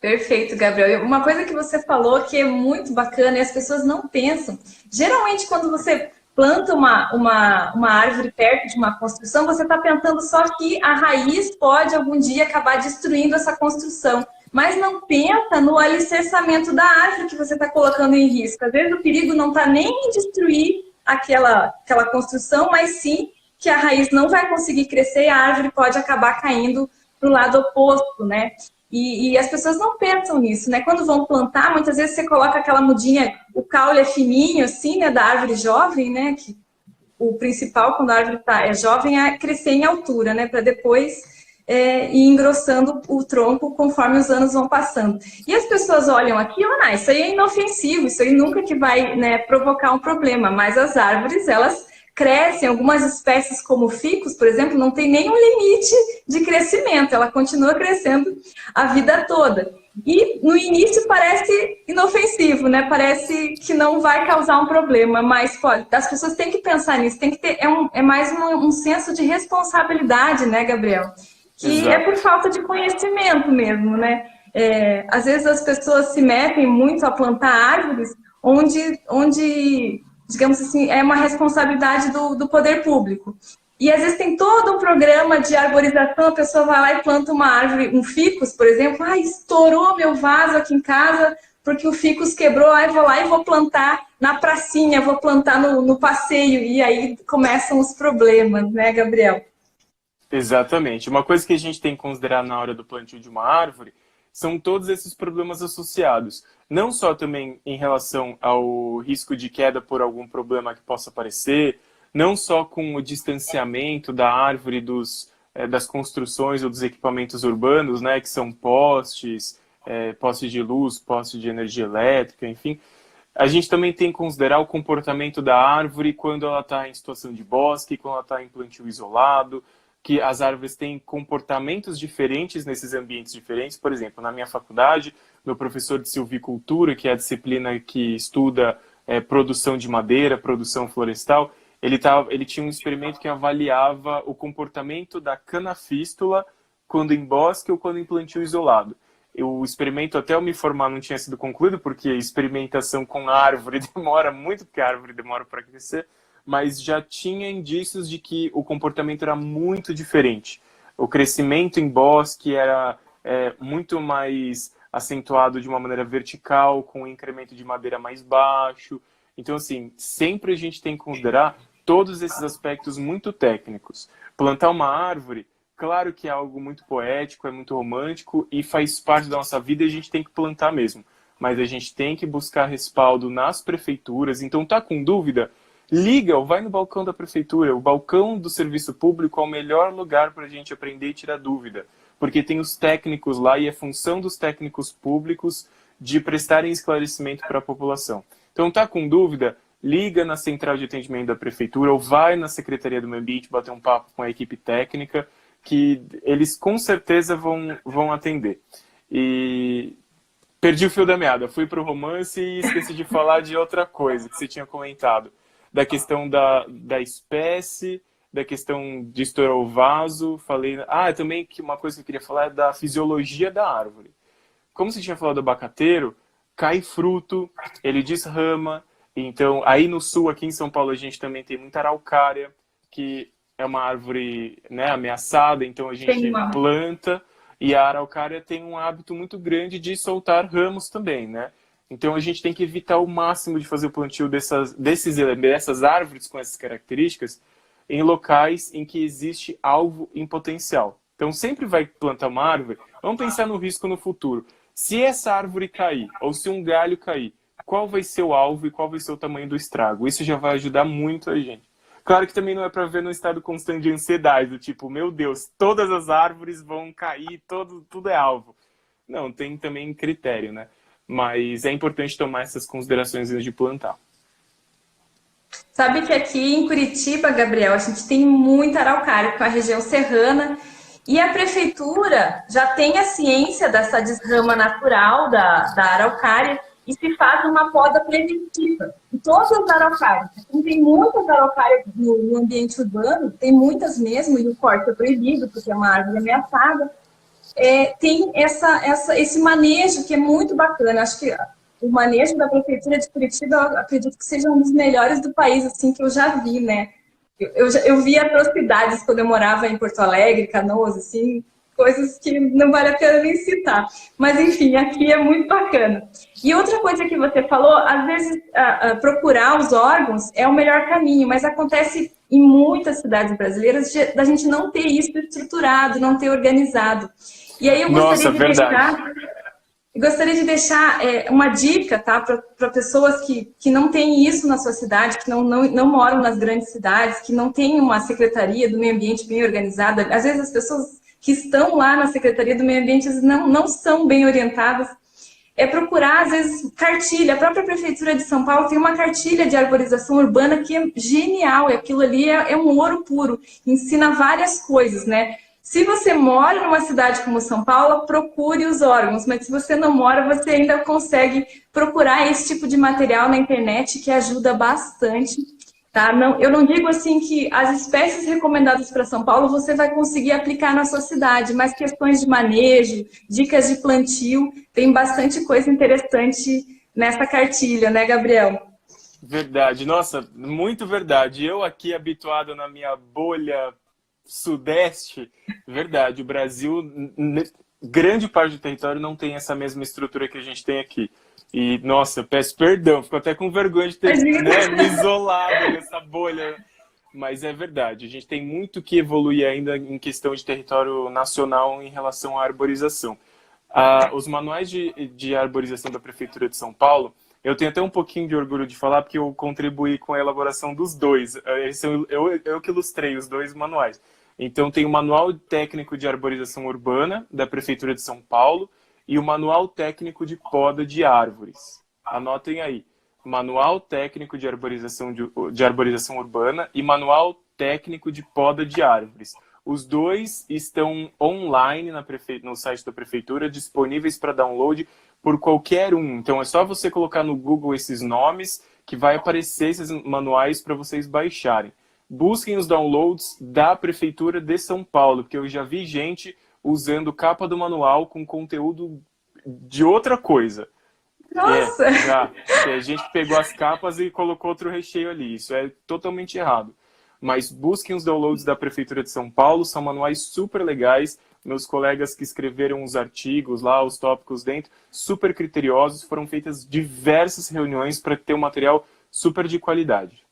Perfeito, Gabriel. Uma coisa que você falou que é muito bacana e as pessoas não pensam. Geralmente, quando você planta uma árvore perto de uma construção, você está pensando só que a raiz pode algum dia acabar destruindo essa construção. Mas não pensa no alicerçamento da árvore que você está colocando em risco. Às vezes o perigo não está nem em destruir aquela construção, mas sim que a raiz não vai conseguir crescer e a árvore pode acabar caindo para o lado oposto, né? E as pessoas não pensam nisso, né? Quando vão plantar, muitas vezes você coloca aquela mudinha, o caule é fininho, assim, né? Da árvore jovem, né? Que o principal, quando a árvore é jovem, é crescer em altura, né? Para depois ir engrossando o tronco conforme os anos vão passando. E as pessoas olham aqui, isso aí é inofensivo, isso aí nunca que vai, né, provocar um problema. Mas as árvores, elas crescem, algumas espécies como ficus, por exemplo, não tem nenhum limite de crescimento, ela continua crescendo a vida toda. E no início parece inofensivo, né? Parece que não vai causar um problema, mas pode. As pessoas têm que pensar nisso, tem que ter, é mais um senso de responsabilidade, né, Gabriel? Que Exato. é por falta de conhecimento mesmo, né? Às vezes as pessoas se metem muito a plantar árvores onde digamos assim, é uma responsabilidade do poder público. E às vezes tem todo um programa de arborização, a pessoa vai lá e planta uma árvore, um ficus, por exemplo, estourou meu vaso aqui em casa porque o ficus quebrou, vou lá e vou plantar na pracinha, vou plantar no passeio, e aí começam os problemas, né, Gabriel? Exatamente. Uma coisa que a gente tem que considerar na hora do plantio de uma árvore são todos esses problemas associados. Não só também em relação ao risco de queda por algum problema que possa aparecer, não só com o distanciamento da árvore das construções ou dos equipamentos urbanos, né, que são postes, postes de luz, postes de energia elétrica, enfim. A gente também tem que considerar o comportamento da árvore quando ela está em situação de bosque, quando ela está em plantio isolado. que as árvores têm comportamentos diferentes nesses ambientes diferentes. Por exemplo, na minha faculdade, meu professor de silvicultura, que é a disciplina que estuda produção de madeira, produção florestal, ele tinha um experimento que avaliava o comportamento da canafístula quando em bosque ou quando em plantio isolado. O experimento, até eu me formar, não tinha sido concluído, porque a experimentação com árvore demora muito, porque a árvore demora para crescer, mas já tinha indícios de que o comportamento era muito diferente. O crescimento em bosque era muito mais acentuado de uma maneira vertical, com um incremento de madeira mais baixo. Então, assim, sempre a gente tem que considerar todos esses aspectos muito técnicos. Plantar uma árvore, claro que é algo muito poético, é muito romântico e faz parte da nossa vida e a gente tem que plantar mesmo. Mas a gente tem que buscar respaldo nas prefeituras. Então, tá com dúvida? Liga ou vai no balcão da prefeitura. O balcão do serviço público é o melhor lugar para a gente aprender e tirar dúvida. Porque tem os técnicos lá e é função dos técnicos públicos de prestarem esclarecimento para a população. Então, tá com dúvida? Liga na central de atendimento da prefeitura ou vai na Secretaria do Meio Ambiente bater um papo com a equipe técnica, que eles com certeza vão atender. E perdi o fio da meada, fui para o romance e esqueci de falar de outra coisa que você tinha comentado. Da questão da espécie, da questão de estourar o vaso. Falei. Também que uma coisa que eu queria falar é da fisiologia da árvore. Como você tinha falado do abacateiro, cai fruto, ele desrama. Então, aí no sul, aqui em São Paulo, a gente também tem muita araucária, que é uma árvore, né, ameaçada, então a gente planta. E a araucária tem um hábito muito grande de soltar ramos também, né? Então a gente tem que evitar o máximo de fazer o plantio dessas árvores com essas características em locais em que existe alvo em potencial. Então sempre vai plantar uma árvore, vamos pensar no risco no futuro. Se essa árvore cair, ou se um galho cair, qual vai ser o alvo e qual vai ser o tamanho do estrago? Isso já vai ajudar muito a gente. Claro que também não é para ver num estado constante de ansiedade, do tipo, meu Deus, todas as árvores vão cair, tudo é alvo. Não, tem também critério, né? Mas é importante tomar essas considerações antes de plantar. Sabe que aqui em Curitiba, Gabriel, a gente tem muita araucária com a região serrana e a prefeitura já tem a ciência dessa desrama natural da araucária e se faz uma poda preventiva em todas as araucárias. Então, tem muitas araucárias no ambiente urbano, tem muitas mesmo, e o corte é proibido porque é uma árvore ameaçada. Tem esse manejo que é muito bacana. Acho que o manejo da Prefeitura de Curitiba, eu acredito que seja um dos melhores do país, assim, que eu já vi, né? Eu vi atrocidades quando eu morava em Porto Alegre, Canoas, assim, coisas que não vale a pena nem citar. Mas, enfim, aqui é muito bacana. E outra coisa que você falou, às vezes procurar os órgãos é o melhor caminho, mas acontece em muitas cidades brasileiras da gente não ter isso estruturado, não ter organizado. E aí eu gostaria de deixar uma dica, tá, para pessoas que não têm isso na sua cidade, que não moram nas grandes cidades, que não têm uma secretaria do meio ambiente bem organizada. Às vezes as pessoas que estão lá na Secretaria do Meio Ambiente não são bem orientadas. É procurar, às vezes, cartilha. A própria Prefeitura de São Paulo tem uma cartilha de arborização urbana que é genial. Aquilo ali é um ouro puro. Ensina várias coisas, né? Se você mora numa cidade como São Paulo, procure os órgãos. Mas se você não mora, você ainda consegue procurar esse tipo de material na internet que ajuda bastante. Tá? Eu não digo assim que as espécies recomendadas para São Paulo você vai conseguir aplicar na sua cidade, mas questões de manejo, dicas de plantio, tem bastante coisa interessante nessa cartilha, né, Gabriel? Verdade, nossa, muito verdade. Eu aqui habituado na minha bolha sudeste, verdade, o Brasil, grande parte do território não tem essa mesma estrutura que a gente tem aqui. E, nossa, eu peço perdão, fico até com vergonha de ter me isolado nessa bolha. Mas é verdade, a gente tem muito que evoluir ainda em questão de território nacional em relação à arborização. Os manuais de arborização da Prefeitura de São Paulo, eu tenho até um pouquinho de orgulho de falar, porque eu contribuí com a elaboração dos dois. Eu que ilustrei os dois manuais. Então, tem o Manual Técnico de Arborização Urbana da Prefeitura de São Paulo, e o Manual Técnico de Poda de Árvores. Anotem aí. Manual Técnico de Arborização Urbana e Manual Técnico de Poda de Árvores. Os dois estão online no site da prefeitura, disponíveis para download por qualquer um. Então é só você colocar no Google esses nomes que vai aparecer esses manuais para vocês baixarem. Busquem os downloads da Prefeitura de São Paulo, porque eu já vi gente usando capa do manual com conteúdo de outra coisa. Nossa! Já. A gente pegou as capas e colocou outro recheio ali. Isso é totalmente errado. Mas busquem os downloads da Prefeitura de São Paulo, são manuais super legais. Meus colegas que escreveram os artigos lá, os tópicos dentro, super criteriosos. Foram feitas diversas reuniões para ter um material super de qualidade.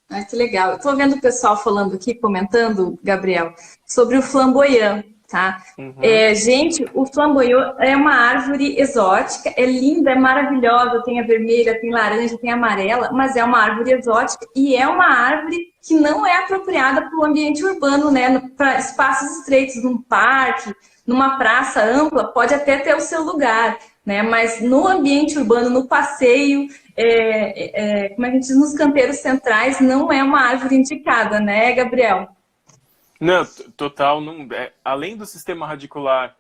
Ah, que legal. Eu estou vendo o pessoal falando aqui, comentando, Gabriel, sobre o flamboyant, tá? Uhum. Gente, o flamboyant é uma árvore exótica, é linda, é maravilhosa, tem a vermelha, tem laranja, tem a amarela, mas é uma árvore exótica e é uma árvore que não é apropriada para o ambiente urbano, né? Para espaços estreitos, num parque, numa praça ampla, pode até ter o seu lugar, né? Mas no ambiente urbano, no passeio, como a gente diz, nos canteiros centrais, não é uma árvore indicada, né, Gabriel? Não, total. Não, além do sistema radicular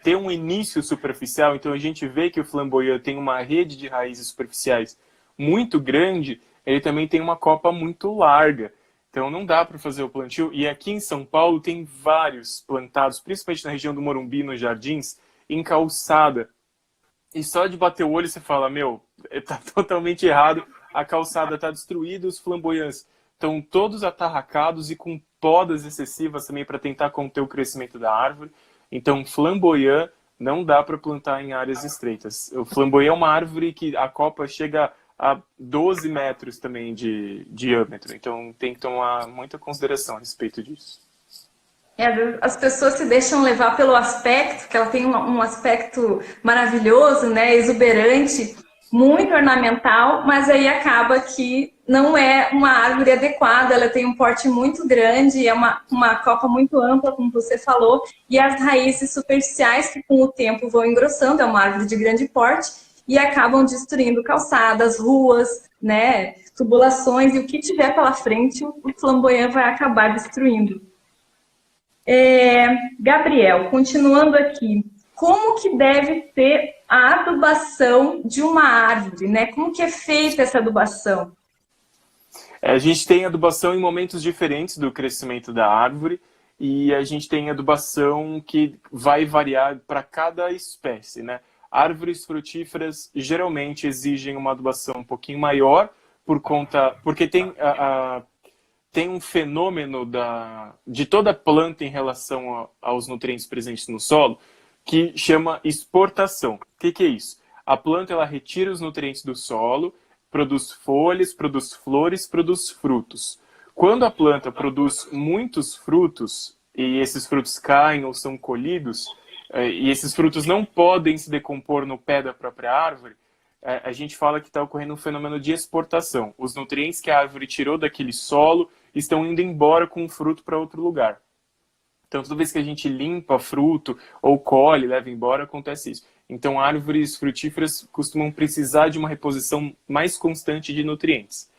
ter um início superficial, então a gente vê que o flamboyant tem uma rede de raízes superficiais muito grande, ele também tem uma copa muito larga. Então não dá para fazer o plantio. E aqui em São Paulo tem vários plantados, principalmente na região do Morumbi, nos Jardins, em calçada. E só de bater o olho você fala, meu, tá totalmente errado, a calçada tá destruída, os flamboyants estão todos atarracados e com podas excessivas também para tentar conter o crescimento da árvore. Então, flamboyant não dá para plantar em áreas estreitas. O flamboyant é uma árvore que a copa chega a 12 metros também de diâmetro. Então, tem que tomar muita consideração a respeito disso. As pessoas se deixam levar pelo aspecto, que ela tem um aspecto maravilhoso, né, exuberante, muito ornamental, mas aí acaba que não é uma árvore adequada, ela tem um porte muito grande, é uma copa muito ampla, como você falou, e as raízes superficiais que com o tempo vão engrossando, é uma árvore de grande porte, e acabam destruindo calçadas, ruas, né, tubulações, e o que tiver pela frente, o flamboyant vai acabar destruindo. Gabriel, continuando aqui, como que deve ser a adubação de uma árvore, né? Como que é feita essa adubação? A gente tem adubação em momentos diferentes do crescimento da árvore e a gente tem adubação que vai variar para cada espécie, né? Árvores frutíferas geralmente exigem uma adubação um pouquinho maior porque tem um fenômeno de toda planta em relação aos nutrientes presentes no solo que chama exportação. O que é isso? A planta ela retira os nutrientes do solo, produz folhas, produz flores, produz frutos. Quando a planta produz muitos frutos e esses frutos caem ou são colhidos, e esses frutos não podem se decompor no pé da própria árvore, a gente fala que está ocorrendo um fenômeno de exportação. Os nutrientes que a árvore tirou daquele solo estão indo embora com o fruto para outro lugar. Então, toda vez que a gente limpa fruto ou colhe, leva embora, acontece isso. Então, árvores frutíferas costumam precisar de uma reposição mais constante de nutrientes.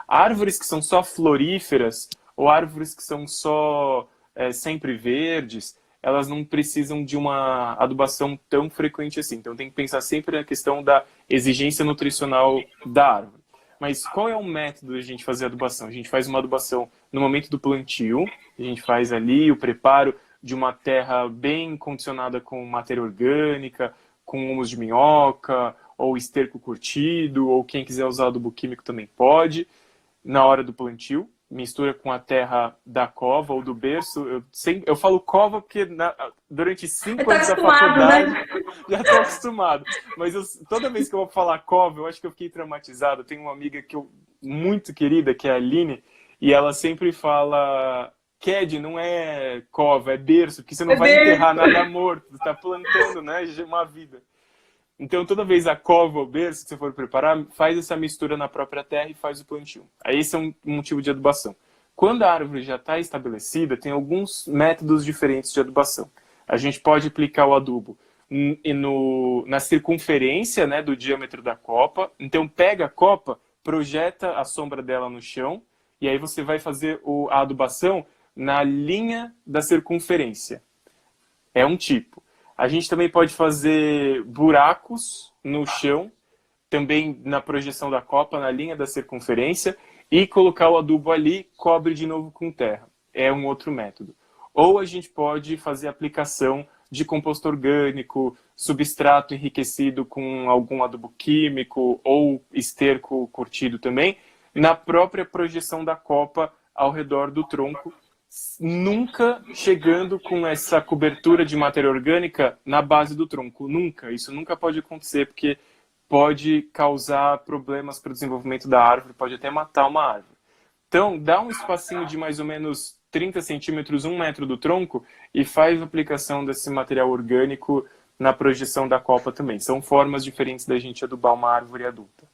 Árvores que são só floríferas ou árvores que são só sempre verdes, elas não precisam de uma adubação tão frequente assim. Então, tem que pensar sempre na questão da exigência nutricional da árvore. Mas qual é o método de a gente fazer a adubação? A gente faz uma adubação no momento do plantio, a gente faz ali o preparo de uma terra bem condicionada com matéria orgânica, com humus de minhoca, ou esterco curtido, ou quem quiser usar adubo químico também pode. Na hora do plantio, mistura com a terra da cova ou do berço. Eu falo cova porque durante 5 anos da faculdade, né? Já estou acostumado. Mas toda vez que eu vou falar cova, eu acho que eu fiquei traumatizado. Eu tenho uma amiga muito querida, que é a Aline, e ela sempre fala: Ked, não é cova, é berço, porque você não vai enterrar nada morto, você está plantando, né, uma vida. Então, toda vez a cova ou berço que você for preparar, faz essa mistura na própria terra e faz o plantio. Aí esse é um motivo de adubação. Quando a árvore já está estabelecida, tem alguns métodos diferentes de adubação. A gente pode aplicar o adubo na circunferência, né, do diâmetro da copa. Então, pega a copa, projeta a sombra dela no chão, e aí você vai fazer a adubação na linha da circunferência. É um tipo. A gente também pode fazer buracos no chão, também na projeção da copa, na linha da circunferência, e colocar o adubo ali, cobre de novo com terra. É um outro método. Ou a gente pode fazer aplicação de composto orgânico, substrato enriquecido com algum adubo químico ou esterco curtido também, na própria projeção da copa ao redor do tronco, nunca chegando com essa cobertura de matéria orgânica na base do tronco. Nunca. Isso nunca pode acontecer, porque pode causar problemas para o desenvolvimento da árvore, pode até matar uma árvore. Então, dá um espacinho de mais ou menos 30 centímetros, 1 metro do tronco e faz a aplicação desse material orgânico na projeção da copa também. São formas diferentes da gente adubar uma árvore adulta.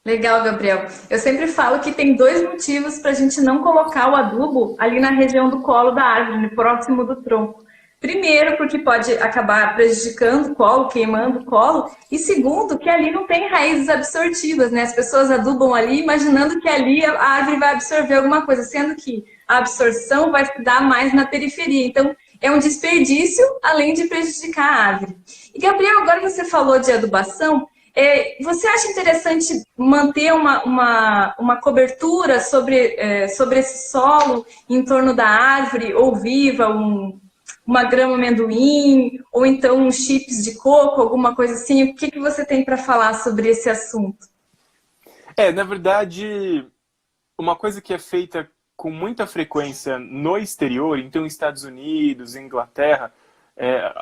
Legal, Gabriel. Eu sempre falo que tem 2 motivos para a gente não colocar o adubo ali na região do colo da árvore, próximo do tronco. Primeiro, porque pode acabar prejudicando o colo, queimando o colo. E segundo, que ali não tem raízes absortivas, né? As pessoas adubam ali imaginando que ali a árvore vai absorver alguma coisa, sendo que a absorção vai se dar mais na periferia. Então, é um desperdício, além de prejudicar a árvore. E, Gabriel, agora que você falou de adubação, você acha interessante manter uma cobertura sobre esse solo em torno da árvore, ou viva, uma grama amendoim, ou então uns chips de coco, alguma coisa assim? O que você tem para falar sobre esse assunto? Na verdade, uma coisa que é feita com muita frequência no exterior, então Estados Unidos, Inglaterra,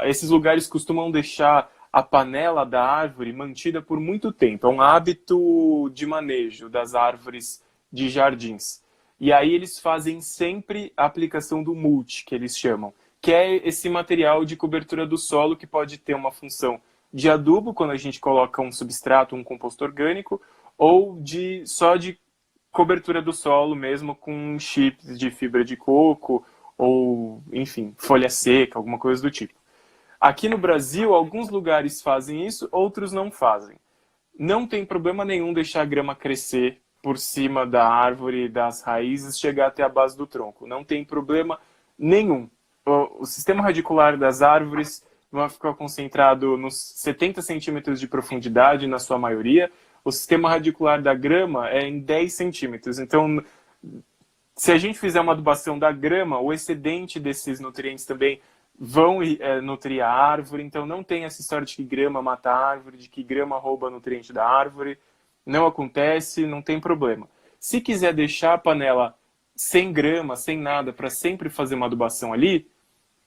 esses lugares costumam deixar a panela da árvore mantida por muito tempo. É um hábito de manejo das árvores de jardins. E aí eles fazem sempre a aplicação do mulch, que eles chamam, que é esse material de cobertura do solo que pode ter uma função de adubo, quando a gente coloca um substrato, um composto orgânico, ou só de cobertura do solo mesmo com chips de fibra de coco, ou, enfim, folha seca, alguma coisa do tipo. Aqui no Brasil, alguns lugares fazem isso, outros não fazem. Não tem problema nenhum deixar a grama crescer por cima da árvore, das raízes, chegar até a base do tronco. Não tem problema nenhum. O sistema radicular das árvores vai ficar concentrado nos 70 centímetros de profundidade, na sua maioria. O sistema radicular da grama é em 10 centímetros. Então, se a gente fizer uma adubação da grama, o excedente desses nutrientes também vão nutrir a árvore. Então, não tem essa história de que grama mata a árvore, de que grama rouba nutriente da árvore. Não acontece, não tem problema. Se quiser deixar a panela sem grama, sem nada, para sempre fazer uma adubação ali,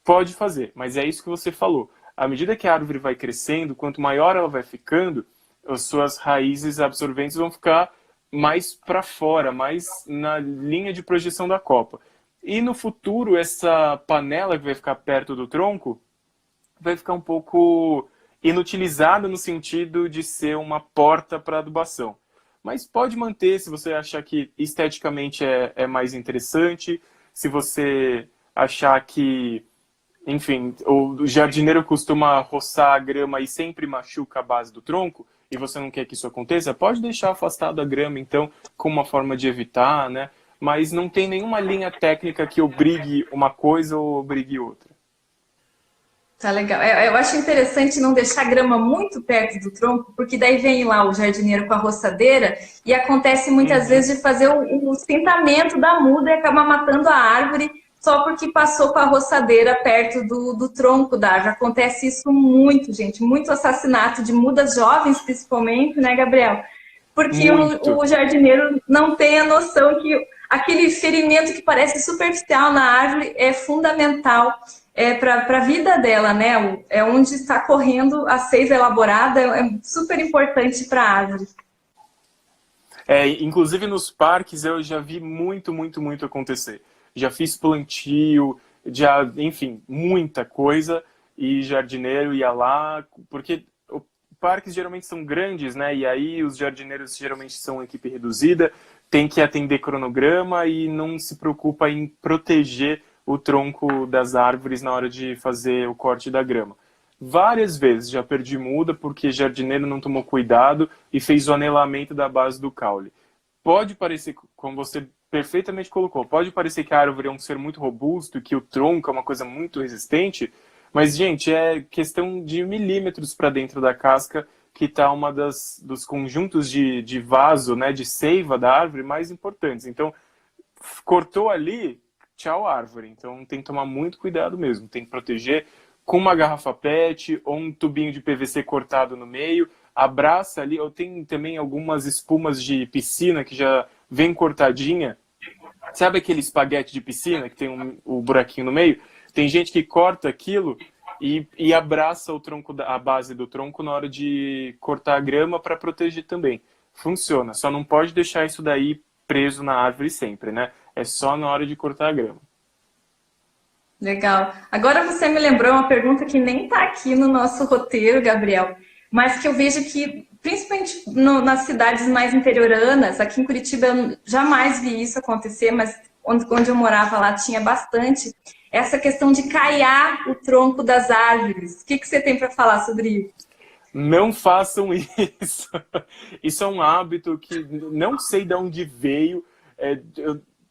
pode fazer. Mas é isso que você falou. À medida que a árvore vai crescendo, quanto maior ela vai ficando, as suas raízes absorventes vão ficar mais para fora, mais na linha de projeção da copa. E no futuro, essa panela que vai ficar perto do tronco vai ficar um pouco inutilizada no sentido de ser uma porta para adubação. Mas pode manter se você achar que esteticamente é mais interessante, se você achar que, enfim, o jardineiro costuma roçar a grama e sempre machuca a base do tronco, e você não quer que isso aconteça, pode deixar afastado a grama, então, como uma forma de evitar, né? Mas não tem nenhuma linha técnica que obrigue uma coisa ou obrigue outra. Tá legal. Eu acho interessante não deixar a grama muito perto do tronco, porque daí vem lá o jardineiro com a roçadeira e acontece muitas vezes de fazer o sustentamento da muda e acabar matando a árvore só porque passou com a roçadeira perto do tronco da árvore. Acontece isso muito, gente. Muito assassinato de mudas jovens, principalmente, né, Gabriel? Porque o jardineiro não tem a noção que aquele ferimento que parece superficial na árvore é fundamental para a vida dela, né? É onde está correndo a seiva elaborada, é super importante para a árvore. Inclusive nos parques eu já vi muito acontecer. Já fiz plantio, enfim, muita coisa, e jardineiro ia lá, porque parques geralmente são grandes, né? E aí os jardineiros geralmente são equipe reduzida, tem que atender cronograma e não se preocupa em proteger o tronco das árvores na hora de fazer o corte da grama. Várias vezes já perdi muda porque jardineiro não tomou cuidado e fez o anelamento da base do caule. Pode parecer, como você perfeitamente colocou. Pode parecer que a árvore é um ser muito robusto, que o tronco é uma coisa muito resistente, mas, gente, é questão de milímetros para dentro da casca que está uma dos conjuntos de vaso, né, de seiva da árvore mais importantes. Então, cortou ali, tchau árvore. Então, tem que tomar muito cuidado mesmo. Tem que proteger com uma garrafa PET ou um tubinho de PVC cortado no meio. Abraça ali. Eu tenho também algumas espumas de piscina que já vem cortadinha. Sabe aquele espaguete de piscina que tem o buraquinho no meio? Tem gente que corta aquilo e abraça o tronco, a base do tronco na hora de cortar a grama para proteger também. Funciona, só não pode deixar isso daí preso na árvore sempre, né? É só na hora de cortar a grama. Legal. Agora você me lembrou uma pergunta que nem está aqui no nosso roteiro, Gabriel, mas que eu vejo que, principalmente nas cidades mais interioranas, aqui em Curitiba eu jamais vi isso acontecer, mas onde eu morava lá tinha bastante, essa questão de caiar o tronco das árvores. O que você tem para falar sobre isso? Não façam isso. Isso é um hábito que não sei de onde veio.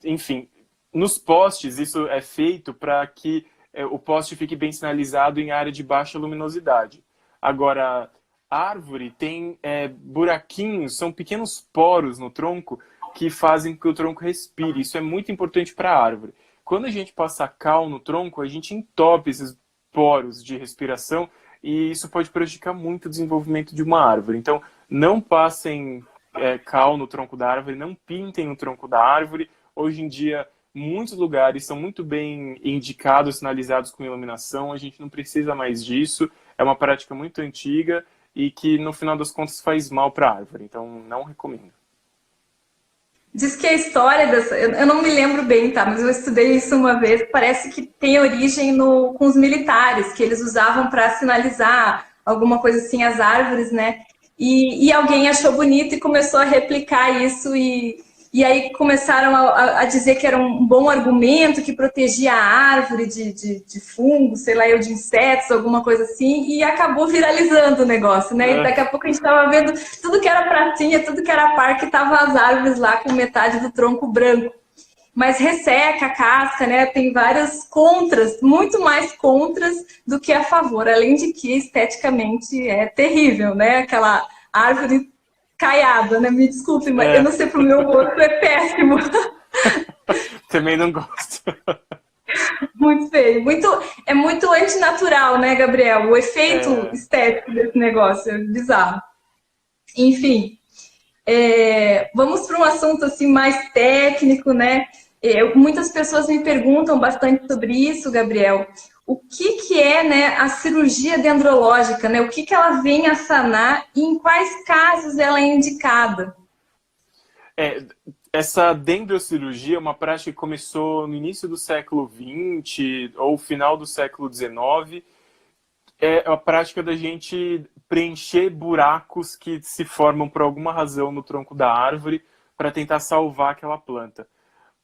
Enfim, nos postes isso é feito para que o poste fique bem sinalizado em área de baixa luminosidade. Agora, árvore tem buraquinhos, são pequenos poros no tronco que fazem com que o tronco respire. Isso é muito importante para a árvore. Quando a gente passa cal no tronco, a gente entope esses poros de respiração e isso pode prejudicar muito o desenvolvimento de uma árvore. Então, não passem cal no tronco da árvore, não pintem o tronco da árvore. Hoje em dia, muitos lugares são muito bem indicados, sinalizados com iluminação. A gente não precisa mais disso. É uma prática muito antiga e que, no final das contas, faz mal para a árvore. Então, não recomendo. Diz que a história dessa... Eu não me lembro bem, tá? Mas eu estudei isso uma vez. Parece que tem origem com os militares, que eles usavam para sinalizar alguma coisa assim, as árvores, né? E alguém achou bonito e começou a replicar isso e aí começaram a dizer que era um bom argumento, que protegia a árvore de fungos, sei lá, eu, de insetos, alguma coisa assim, e acabou viralizando o negócio, né? E daqui a pouco a gente estava vendo tudo que era pratinha, tudo que era parque, tava as árvores lá com metade do tronco branco. Mas resseca a casca, né? Tem várias contras, muito mais contras do que a favor, além de que esteticamente é terrível, né? Aquela árvore caiada, né? Me desculpe, mas eu não sei, pro meu gosto é péssimo. Também não gosto. Muito feio. É muito antinatural, né, Gabriel? O efeito estético desse negócio é bizarro. Enfim, vamos para um assunto assim mais técnico, né? Muitas pessoas me perguntam bastante sobre isso, Gabriel. O que é, né, a cirurgia dendrológica, né? O que ela vem a sanar e em quais casos ela é indicada? Essa dendrocirurgia é uma prática que começou no início do século XX ou final do século XIX. É a prática da gente preencher buracos que se formam por alguma razão no tronco da árvore para tentar salvar aquela planta.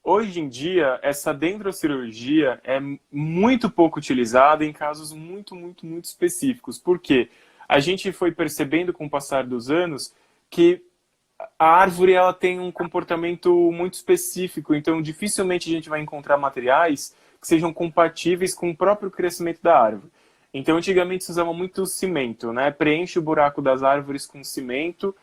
Hoje em dia, essa dendrocirurgia é muito pouco utilizada em casos muito, muito, muito específicos. Por quê? A gente foi percebendo com o passar dos anos que a árvore ela tem um comportamento muito específico, então dificilmente a gente vai encontrar materiais que sejam compatíveis com o próprio crescimento da árvore. Então, antigamente se usava muito cimento, né? Preenche o buraco das árvores com cimento,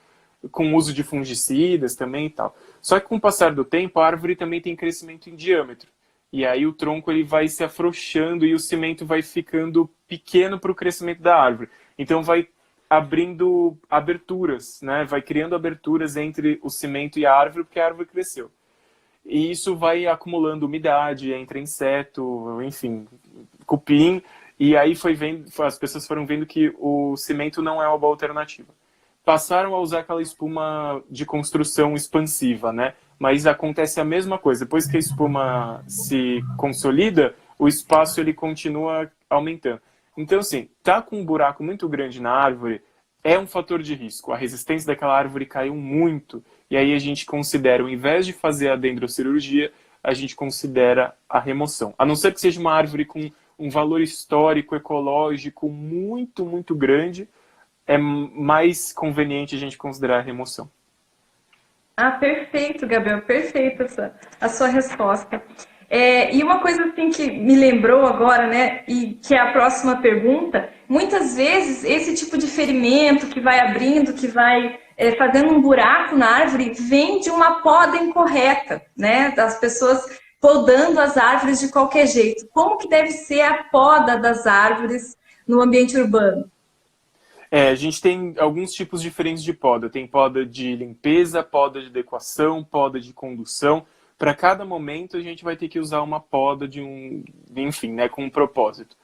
com uso de fungicidas também e tal. Só que com o passar do tempo, a árvore também tem crescimento em diâmetro. E aí o tronco ele vai se afrouxando e o cimento vai ficando pequeno para o crescimento da árvore. Então vai abrindo aberturas, né? Vai criando aberturas entre o cimento e a árvore porque a árvore cresceu. E isso vai acumulando umidade, entra inseto, enfim, cupim. E aí as pessoas foram vendo que o cimento não é uma boa alternativa. Passaram a usar aquela espuma de construção expansiva, né? Mas acontece a mesma coisa. Depois que a espuma se consolida, o espaço ele continua aumentando. Então, assim, tá com um buraco muito grande na árvore, é um fator de risco. A resistência daquela árvore caiu muito. E aí a gente considera, ao invés de fazer a dendrocirurgia, a gente considera a remoção. A não ser que seja uma árvore com um valor histórico, ecológico muito, muito grande, é mais conveniente a gente considerar a remoção. Ah, perfeito, Gabriel, perfeito a sua resposta. E uma coisa assim que me lembrou agora, né, e que é a próxima pergunta, muitas vezes esse tipo de ferimento que vai abrindo, que vai fazendo um buraco na árvore, vem de uma poda incorreta, né, das pessoas podando as árvores de qualquer jeito. Como que deve ser a poda das árvores no ambiente urbano? A gente tem alguns tipos diferentes de poda. Tem poda de limpeza, poda de adequação, poda de condução. Para cada momento a gente vai ter que usar uma poda enfim, né, com um propósito.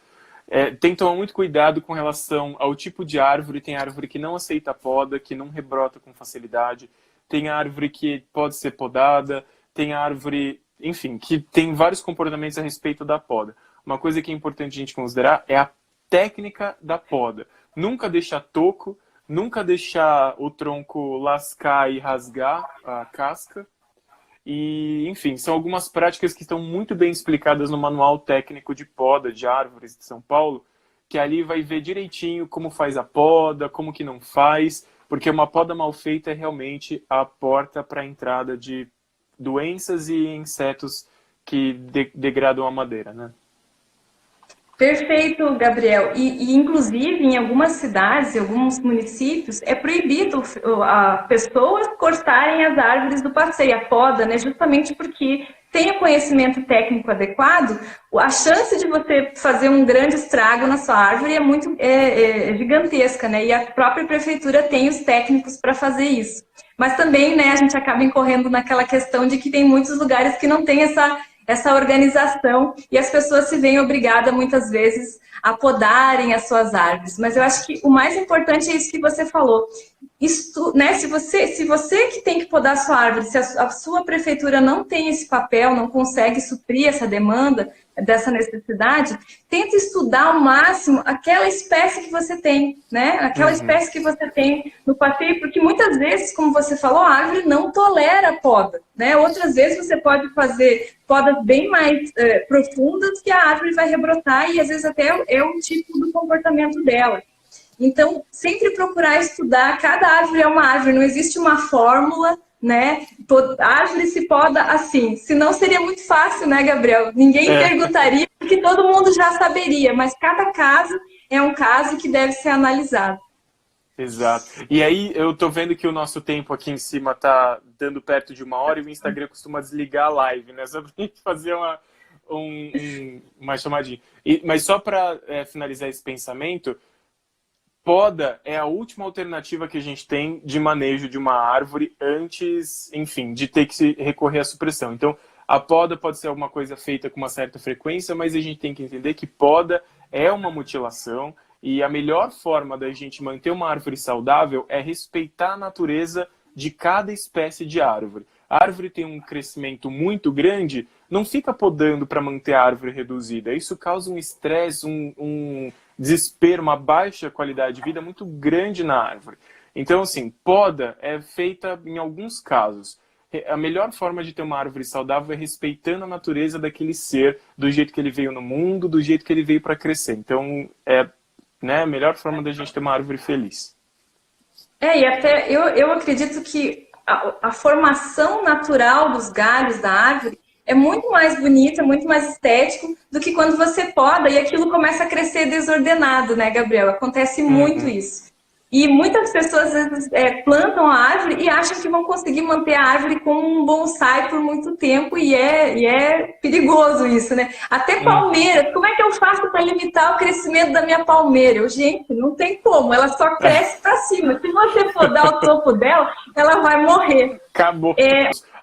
Tem que tomar muito cuidado com relação ao tipo de árvore. Tem árvore que não aceita poda, que não rebrota com facilidade. Tem árvore que pode ser podada. Tem árvore, enfim, que tem vários comportamentos a respeito da poda. Uma coisa que é importante a gente considerar é a técnica da poda. Nunca deixar toco, nunca deixar o tronco lascar e rasgar a casca. E, enfim, são algumas práticas que estão muito bem explicadas no Manual Técnico de Poda de Árvores de São Paulo, que ali vai ver direitinho como faz a poda, como que não faz, porque uma poda mal feita é realmente a porta para a entrada de doenças e insetos que degradam a madeira, né? Perfeito, Gabriel. Inclusive, em algumas cidades, em alguns municípios, é proibido a pessoas cortarem as árvores do passeio, a poda, né? Justamente porque tem o conhecimento técnico adequado, a chance de você fazer um grande estrago na sua árvore é gigantesca, né? E a própria prefeitura tem os técnicos para fazer isso. Mas também, né, a gente acaba incorrendo naquela questão de que tem muitos lugares que não tem essa organização e as pessoas se veem obrigadas muitas vezes a podarem as suas árvores. Mas eu acho que o mais importante é isso que você falou. Né, se você que tem que podar a sua árvore, se a sua prefeitura não tem esse papel, não consegue suprir essa demanda, dessa necessidade, tenta estudar ao máximo aquela espécie que você tem, né? Aquela espécie que você tem no passeio, porque muitas vezes, como você falou, a árvore não tolera poda, né? Outras vezes você pode fazer podas bem mais profundas que a árvore vai rebrotar e às vezes até é um tipo do comportamento dela. Então, sempre procurar estudar, cada árvore é uma árvore, não existe uma fórmula, né? A árvore se poda assim. Senão seria muito fácil, né, Gabriel? Ninguém perguntaria, porque todo mundo já saberia, mas cada caso é um caso que deve ser analisado. Exato. E aí eu tô vendo que o nosso tempo aqui em cima tá dando perto de 1 hora e o Instagram costuma desligar a live, né? Só pra gente fazer uma chamadinha. Mas só para finalizar esse pensamento, poda é a última alternativa que a gente tem de manejo de uma árvore antes, enfim, de ter que recorrer à supressão. Então, a poda pode ser alguma coisa feita com uma certa frequência, mas a gente tem que entender que poda é uma mutilação e a melhor forma da gente manter uma árvore saudável é respeitar a natureza de cada espécie de árvore. A árvore tem um crescimento muito grande, não fica podando para manter a árvore reduzida. Isso causa um estresse, um desespero, uma baixa qualidade de vida muito grande na árvore. Então, assim, poda é feita em alguns casos. A melhor forma de ter uma árvore saudável é respeitando a natureza daquele ser, do jeito que ele veio no mundo, do jeito que ele veio para crescer. Então, a melhor forma da gente ter uma árvore feliz. E até eu acredito que a formação natural dos galhos da árvore é muito mais bonita, muito mais estético do que quando você poda e aquilo começa a crescer desordenado, né, Gabriel? Acontece muito isso. E muitas pessoas, às vezes, plantam a árvore e acham que vão conseguir manter a árvore como um bonsai por muito tempo e é perigoso isso, né? Até palmeiras, como é que eu faço para limitar o crescimento da minha palmeira? Gente, não tem como, ela só cresce para cima. Se você podar o topo dela, ela vai morrer. Acabou.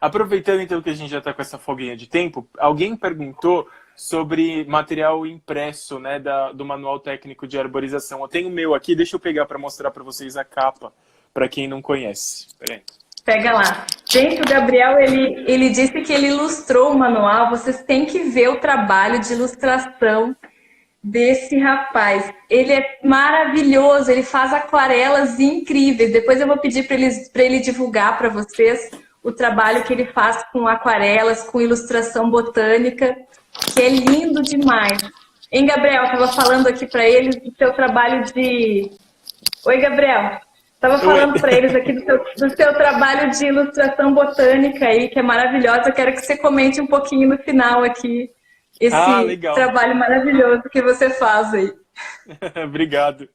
Aproveitando então que a gente já está com essa folguinha de tempo, alguém perguntou sobre material impresso, né, do Manual Técnico de Arborização. Eu tenho o meu aqui, deixa eu pegar para mostrar para vocês a capa, para quem não conhece. Peraí. Pega lá. Gente, o Gabriel, ele disse que ele ilustrou o manual, vocês têm que ver o trabalho de ilustração desse rapaz. Ele é maravilhoso, ele faz aquarelas incríveis. Depois eu vou pedir para ele divulgar para vocês o trabalho que ele faz com aquarelas, com ilustração botânica, que é lindo demais. Hein, Gabriel? Estava falando aqui para eles do seu trabalho de... Oi, Gabriel. Estava falando para eles aqui do seu trabalho de ilustração botânica aí, que é maravilhosa. Eu quero que você comente um pouquinho no final aqui esse trabalho maravilhoso que você faz aí. Obrigado.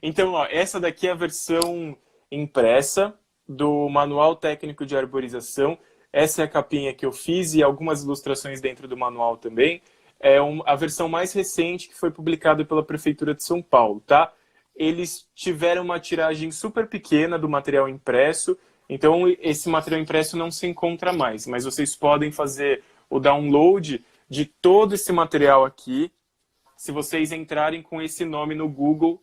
Então, ó, essa daqui é a versão impressa do Manual Técnico de Arborização. Essa é a capinha que eu fiz e algumas ilustrações dentro do manual também. É a versão mais recente que foi publicada pela Prefeitura de São Paulo, tá? Eles tiveram uma tiragem super pequena do material impresso, então esse material impresso não se encontra mais, mas vocês podem fazer o download de todo esse material aqui, se vocês entrarem com esse nome no Google,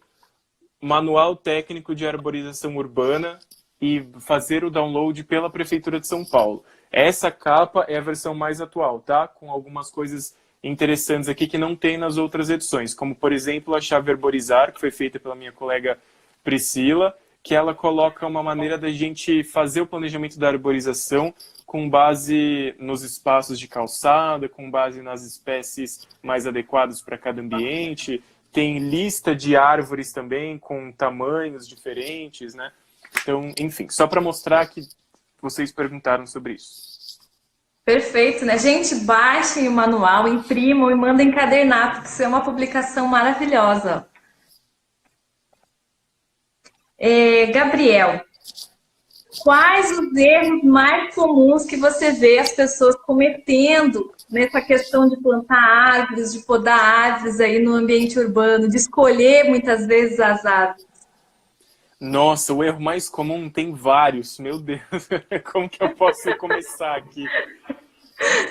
Manual Técnico de Arborização Urbana, e fazer o download pela Prefeitura de São Paulo. Essa capa é a versão mais atual, tá? Com algumas coisas interessantes aqui que não tem nas outras edições, como, por exemplo, a chave Arborizar, que foi feita pela minha colega Priscila, que ela coloca uma maneira da gente fazer o planejamento da arborização com base nos espaços de calçada, com base nas espécies mais adequadas para cada ambiente. Tem lista de árvores também, com tamanhos diferentes, né? Então, enfim, só para mostrar que vocês perguntaram sobre isso. Perfeito, né? Gente, baixem o manual, imprimam e mandem encadernar, porque isso é uma publicação maravilhosa. Gabriel, quais os erros mais comuns que você vê as pessoas cometendo nessa questão de plantar árvores, de podar árvores aí no ambiente urbano, de escolher muitas vezes as árvores? Nossa, o erro mais comum tem vários, meu Deus, como que eu posso começar aqui?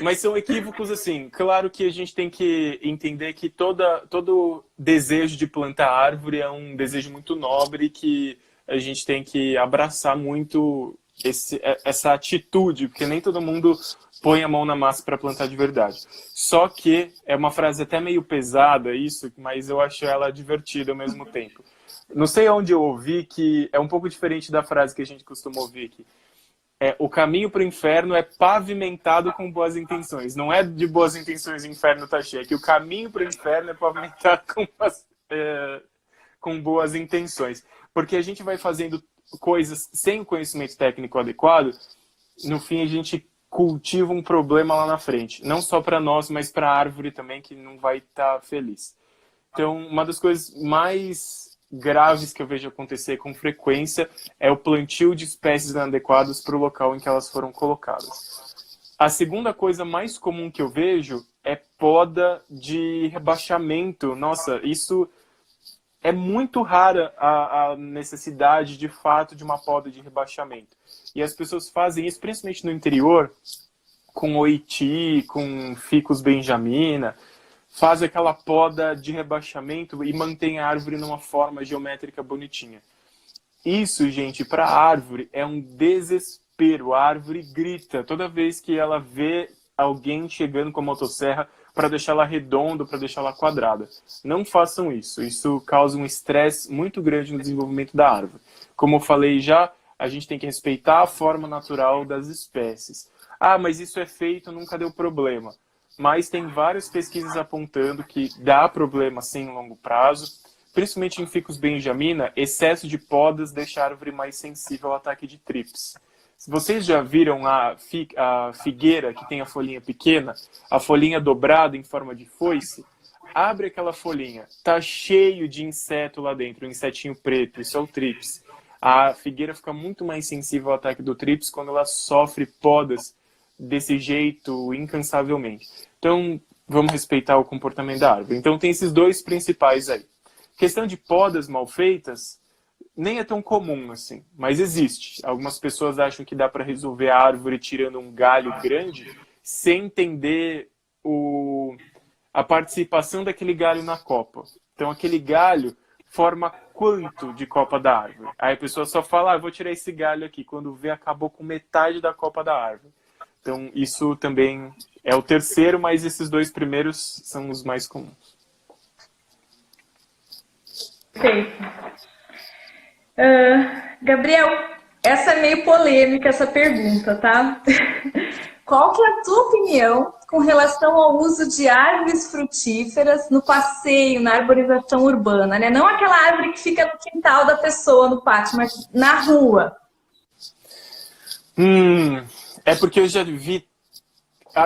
Mas são equívocos assim, claro que a gente tem que entender que todo desejo de plantar árvore é um desejo muito nobre que a gente tem que abraçar muito essa atitude, porque nem todo mundo põe a mão na massa para plantar de verdade. Só que é uma frase até meio pesada isso, mas eu acho ela divertida ao mesmo tempo. Não sei onde eu ouvi que é um pouco diferente da frase que a gente costuma ouvir aqui. O caminho para o inferno é pavimentado com boas intenções. Não é de boas intenções o inferno tá cheio, é que o caminho para o inferno é pavimentado com boas intenções. Porque a gente vai fazendo coisas sem o conhecimento técnico adequado, no fim a gente cultiva um problema lá na frente. Não só para nós, mas para a árvore também, que não vai estar feliz. Então, uma das coisas mais graves que eu vejo acontecer com frequência é o plantio de espécies inadequadas para o local em que elas foram colocadas. A segunda coisa mais comum que eu vejo é poda de rebaixamento. Nossa, isso é muito rara a necessidade, de fato, de uma poda de rebaixamento. E as pessoas fazem isso, principalmente no interior, com oiti, com ficus benjamina, faz aquela poda de rebaixamento e mantém a árvore numa forma geométrica bonitinha. Isso, gente, para a árvore é um desespero. A árvore grita toda vez que ela vê alguém chegando com a motosserra para deixá-la redonda, para deixá-la quadrada. Não façam isso. Isso causa um estresse muito grande no desenvolvimento da árvore. Como eu falei já, a gente tem que respeitar a forma natural das espécies. Ah, mas isso é feito, nunca deu problema. Mas tem várias pesquisas apontando que dá problema sim em longo prazo, principalmente em ficus benjamina, excesso de podas deixa a árvore mais sensível ao ataque de trips. Se vocês já viram a figueira que tem a folhinha pequena, a folhinha dobrada em forma de foice, abre aquela folhinha, tá cheio de inseto lá dentro, um insetinho preto, isso é o trips. A figueira fica muito mais sensível ao ataque do trips quando ela sofre podas desse jeito, incansavelmente. Então, vamos respeitar o comportamento da árvore. Então, tem esses dois principais aí. Questão de podas mal feitas, nem é tão comum assim, mas existe. Algumas pessoas acham que dá para resolver a árvore tirando um galho grande, sem entender a participação daquele galho na copa. Então, aquele galho forma quanto de copa da árvore? Aí a pessoa só fala, eu vou tirar esse galho aqui. Quando vê, acabou com metade da copa da árvore. Então, isso também é o terceiro, mas esses dois primeiros são os mais comuns. Perfeito. Gabriel, essa é meio polêmica, essa pergunta, tá? Qual que é a tua opinião com relação ao uso de árvores frutíferas no passeio, na arborização urbana, né? Não aquela árvore que fica no quintal da pessoa, no pátio, mas na rua. É porque eu já vi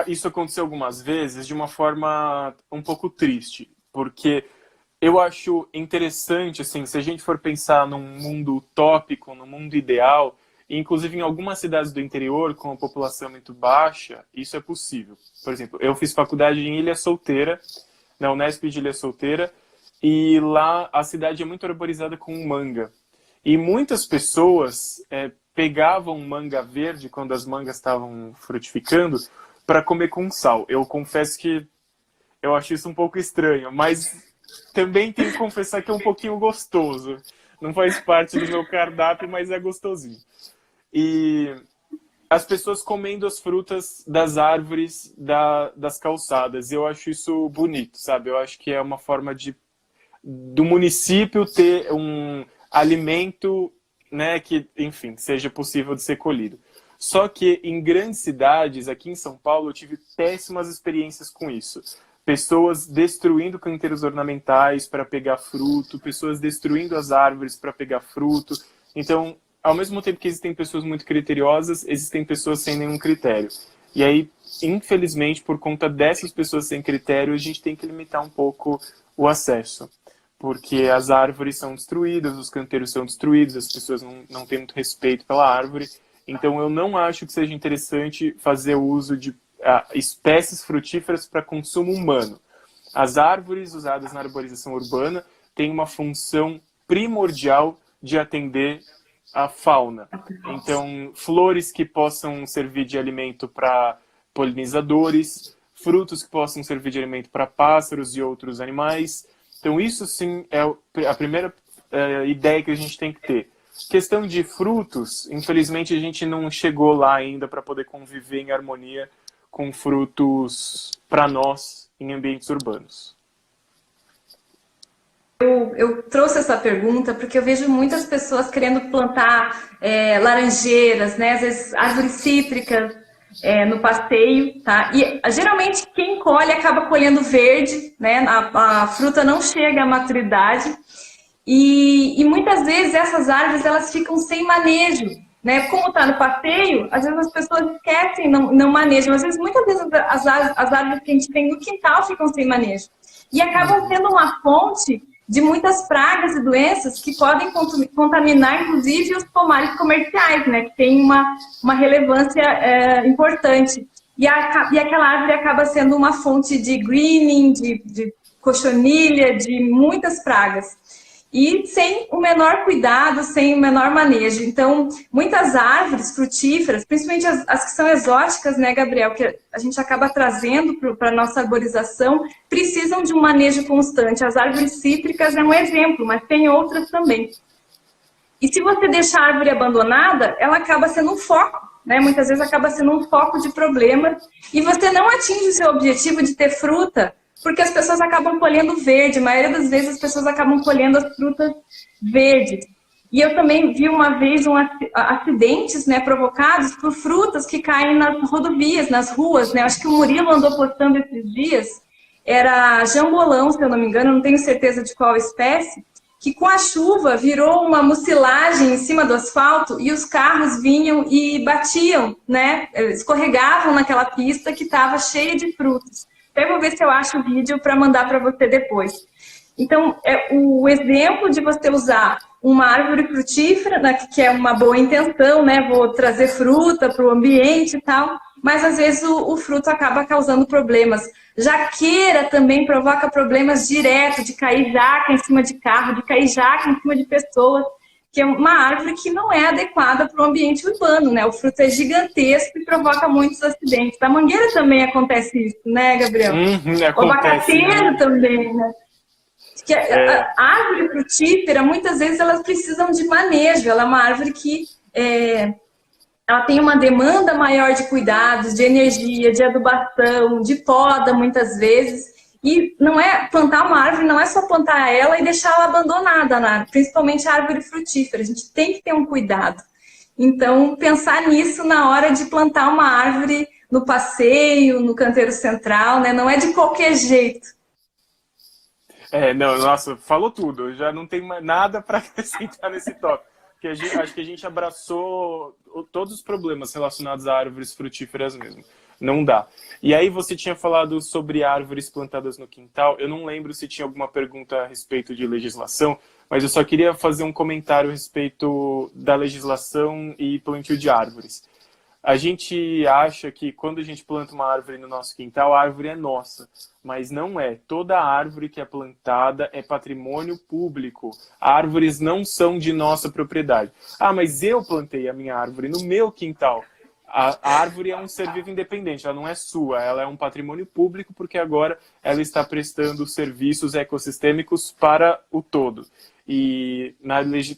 isso acontecer algumas vezes de uma forma um pouco triste, porque eu acho interessante, assim, se a gente for pensar num mundo utópico, num mundo ideal, inclusive em algumas cidades do interior com a população muito baixa, isso é possível. Por exemplo, eu fiz faculdade em Ilha Solteira, na Unesp de Ilha Solteira, e lá a cidade é muito arborizada com manga. E muitas pessoas pegavam manga verde quando as mangas estavam frutificando para comer com sal. Eu confesso que eu acho isso um pouco estranho, mas também tenho que confessar que é um pouquinho gostoso. Não faz parte do meu cardápio, mas é gostosinho. E as pessoas comendo as frutas das árvores das calçadas. Eu acho isso bonito, sabe? Eu acho que é uma forma do município ter um alimento, né, que, enfim, seja possível de ser colhido. Só que em grandes cidades, aqui em São Paulo, eu tive péssimas experiências com isso. Pessoas destruindo canteiros ornamentais para pegar fruto, pessoas destruindo as árvores para pegar fruto. Então, ao mesmo tempo que existem pessoas muito criteriosas, existem pessoas sem nenhum critério. E aí, infelizmente, por conta dessas pessoas sem critério, a gente tem que limitar um pouco o acesso. Porque as árvores são destruídas, os canteiros são destruídos, as pessoas não têm muito respeito pela árvore. Então, eu não acho que seja interessante fazer uso de espécies frutíferas para consumo humano. As árvores usadas na arborização urbana têm uma função primordial de atender a fauna. Então, flores que possam servir de alimento para polinizadores, frutos que possam servir de alimento para pássaros e outros animais. Então, isso sim é a primeira ideia que a gente tem que ter. Questão de frutos, infelizmente a gente não chegou lá ainda para poder conviver em harmonia com frutos para nós em ambientes urbanos. Eu trouxe essa pergunta porque eu vejo muitas pessoas querendo plantar laranjeiras, né? Às vezes árvores cítricas no passeio, tá? E geralmente quem colhe acaba colhendo verde, né? A fruta não chega à maturidade e muitas vezes essas árvores elas ficam sem manejo, né? Como está no passeio, às vezes as pessoas esquecem, não manejam. Às vezes, muitas vezes as árvores que a gente tem no quintal ficam sem manejo e acabam sendo uma fonte de muitas pragas e doenças que podem contaminar, inclusive, os pomares comerciais, né, que tem uma relevância importante. E aquela árvore acaba sendo uma fonte de greening, de cochonilha, de muitas pragas. E sem o menor cuidado, sem o menor manejo. Então, muitas árvores frutíferas, principalmente as que são exóticas, né, Gabriel, que a gente acaba trazendo para a nossa arborização, precisam de um manejo constante. As árvores cítricas é um exemplo, mas tem outras também. E se você deixar a árvore abandonada, ela acaba sendo um foco, né? Muitas vezes acaba sendo um foco de problema, e você não atinge o seu objetivo de ter fruta, porque as pessoas acabam colhendo verde. A maioria das vezes as pessoas acabam colhendo as frutas verdes. E eu também vi uma vez acidentes, né, provocados por frutas que caem nas rodovias, nas ruas, né? Acho que o Murilo andou postando esses dias. Era jambolão, se eu não me engano, não tenho certeza de qual espécie, que com a chuva virou uma mucilagem em cima do asfalto e os carros vinham e batiam, né? Escorregavam naquela pista que estava cheia de frutos. Até vou ver se eu acho o vídeo para mandar para você depois. Então, o exemplo de você usar uma árvore frutífera, né, que é uma boa intenção, né? Vou trazer fruta para o ambiente e tal, mas às vezes o fruto acaba causando problemas. Jaqueira também provoca problemas direto, de cair jaca em cima de carro, de cair jaca em cima de pessoas, que é uma árvore que não é adequada para o ambiente urbano, né? O fruto é gigantesco e provoca muitos acidentes. Da mangueira também acontece isso, né, Gabriel? O abacateiro também, né? Que a árvore frutífera, muitas vezes, elas precisam de manejo. Ela é uma árvore que ela tem uma demanda maior de cuidados, de energia, de adubação, de poda, muitas vezes. E plantar uma árvore não é só plantar ela e deixar ela abandonada, né? Principalmente a árvore frutífera. A gente tem que ter um cuidado. Então, pensar nisso na hora de plantar uma árvore no passeio, no canteiro central, né? Não é de qualquer jeito. Não, nossa, falou tudo. Eu já não tenho mais nada para acrescentar nesse tópico. Porque acho que a gente abraçou todos os problemas relacionados a árvores frutíferas mesmo. Não dá. E aí você tinha falado sobre árvores plantadas no quintal. Eu não lembro se tinha alguma pergunta a respeito de legislação, mas eu só queria fazer um comentário a respeito da legislação e plantio de árvores. A gente acha que quando a gente planta uma árvore no nosso quintal, a árvore é nossa, mas não é. Toda árvore que é plantada é patrimônio público. Árvores não são de nossa propriedade. Ah, mas eu plantei a minha árvore no meu quintal. A árvore é um ser vivo independente, ela não é sua, ela é um patrimônio público porque agora ela está prestando serviços ecossistêmicos para o todo. E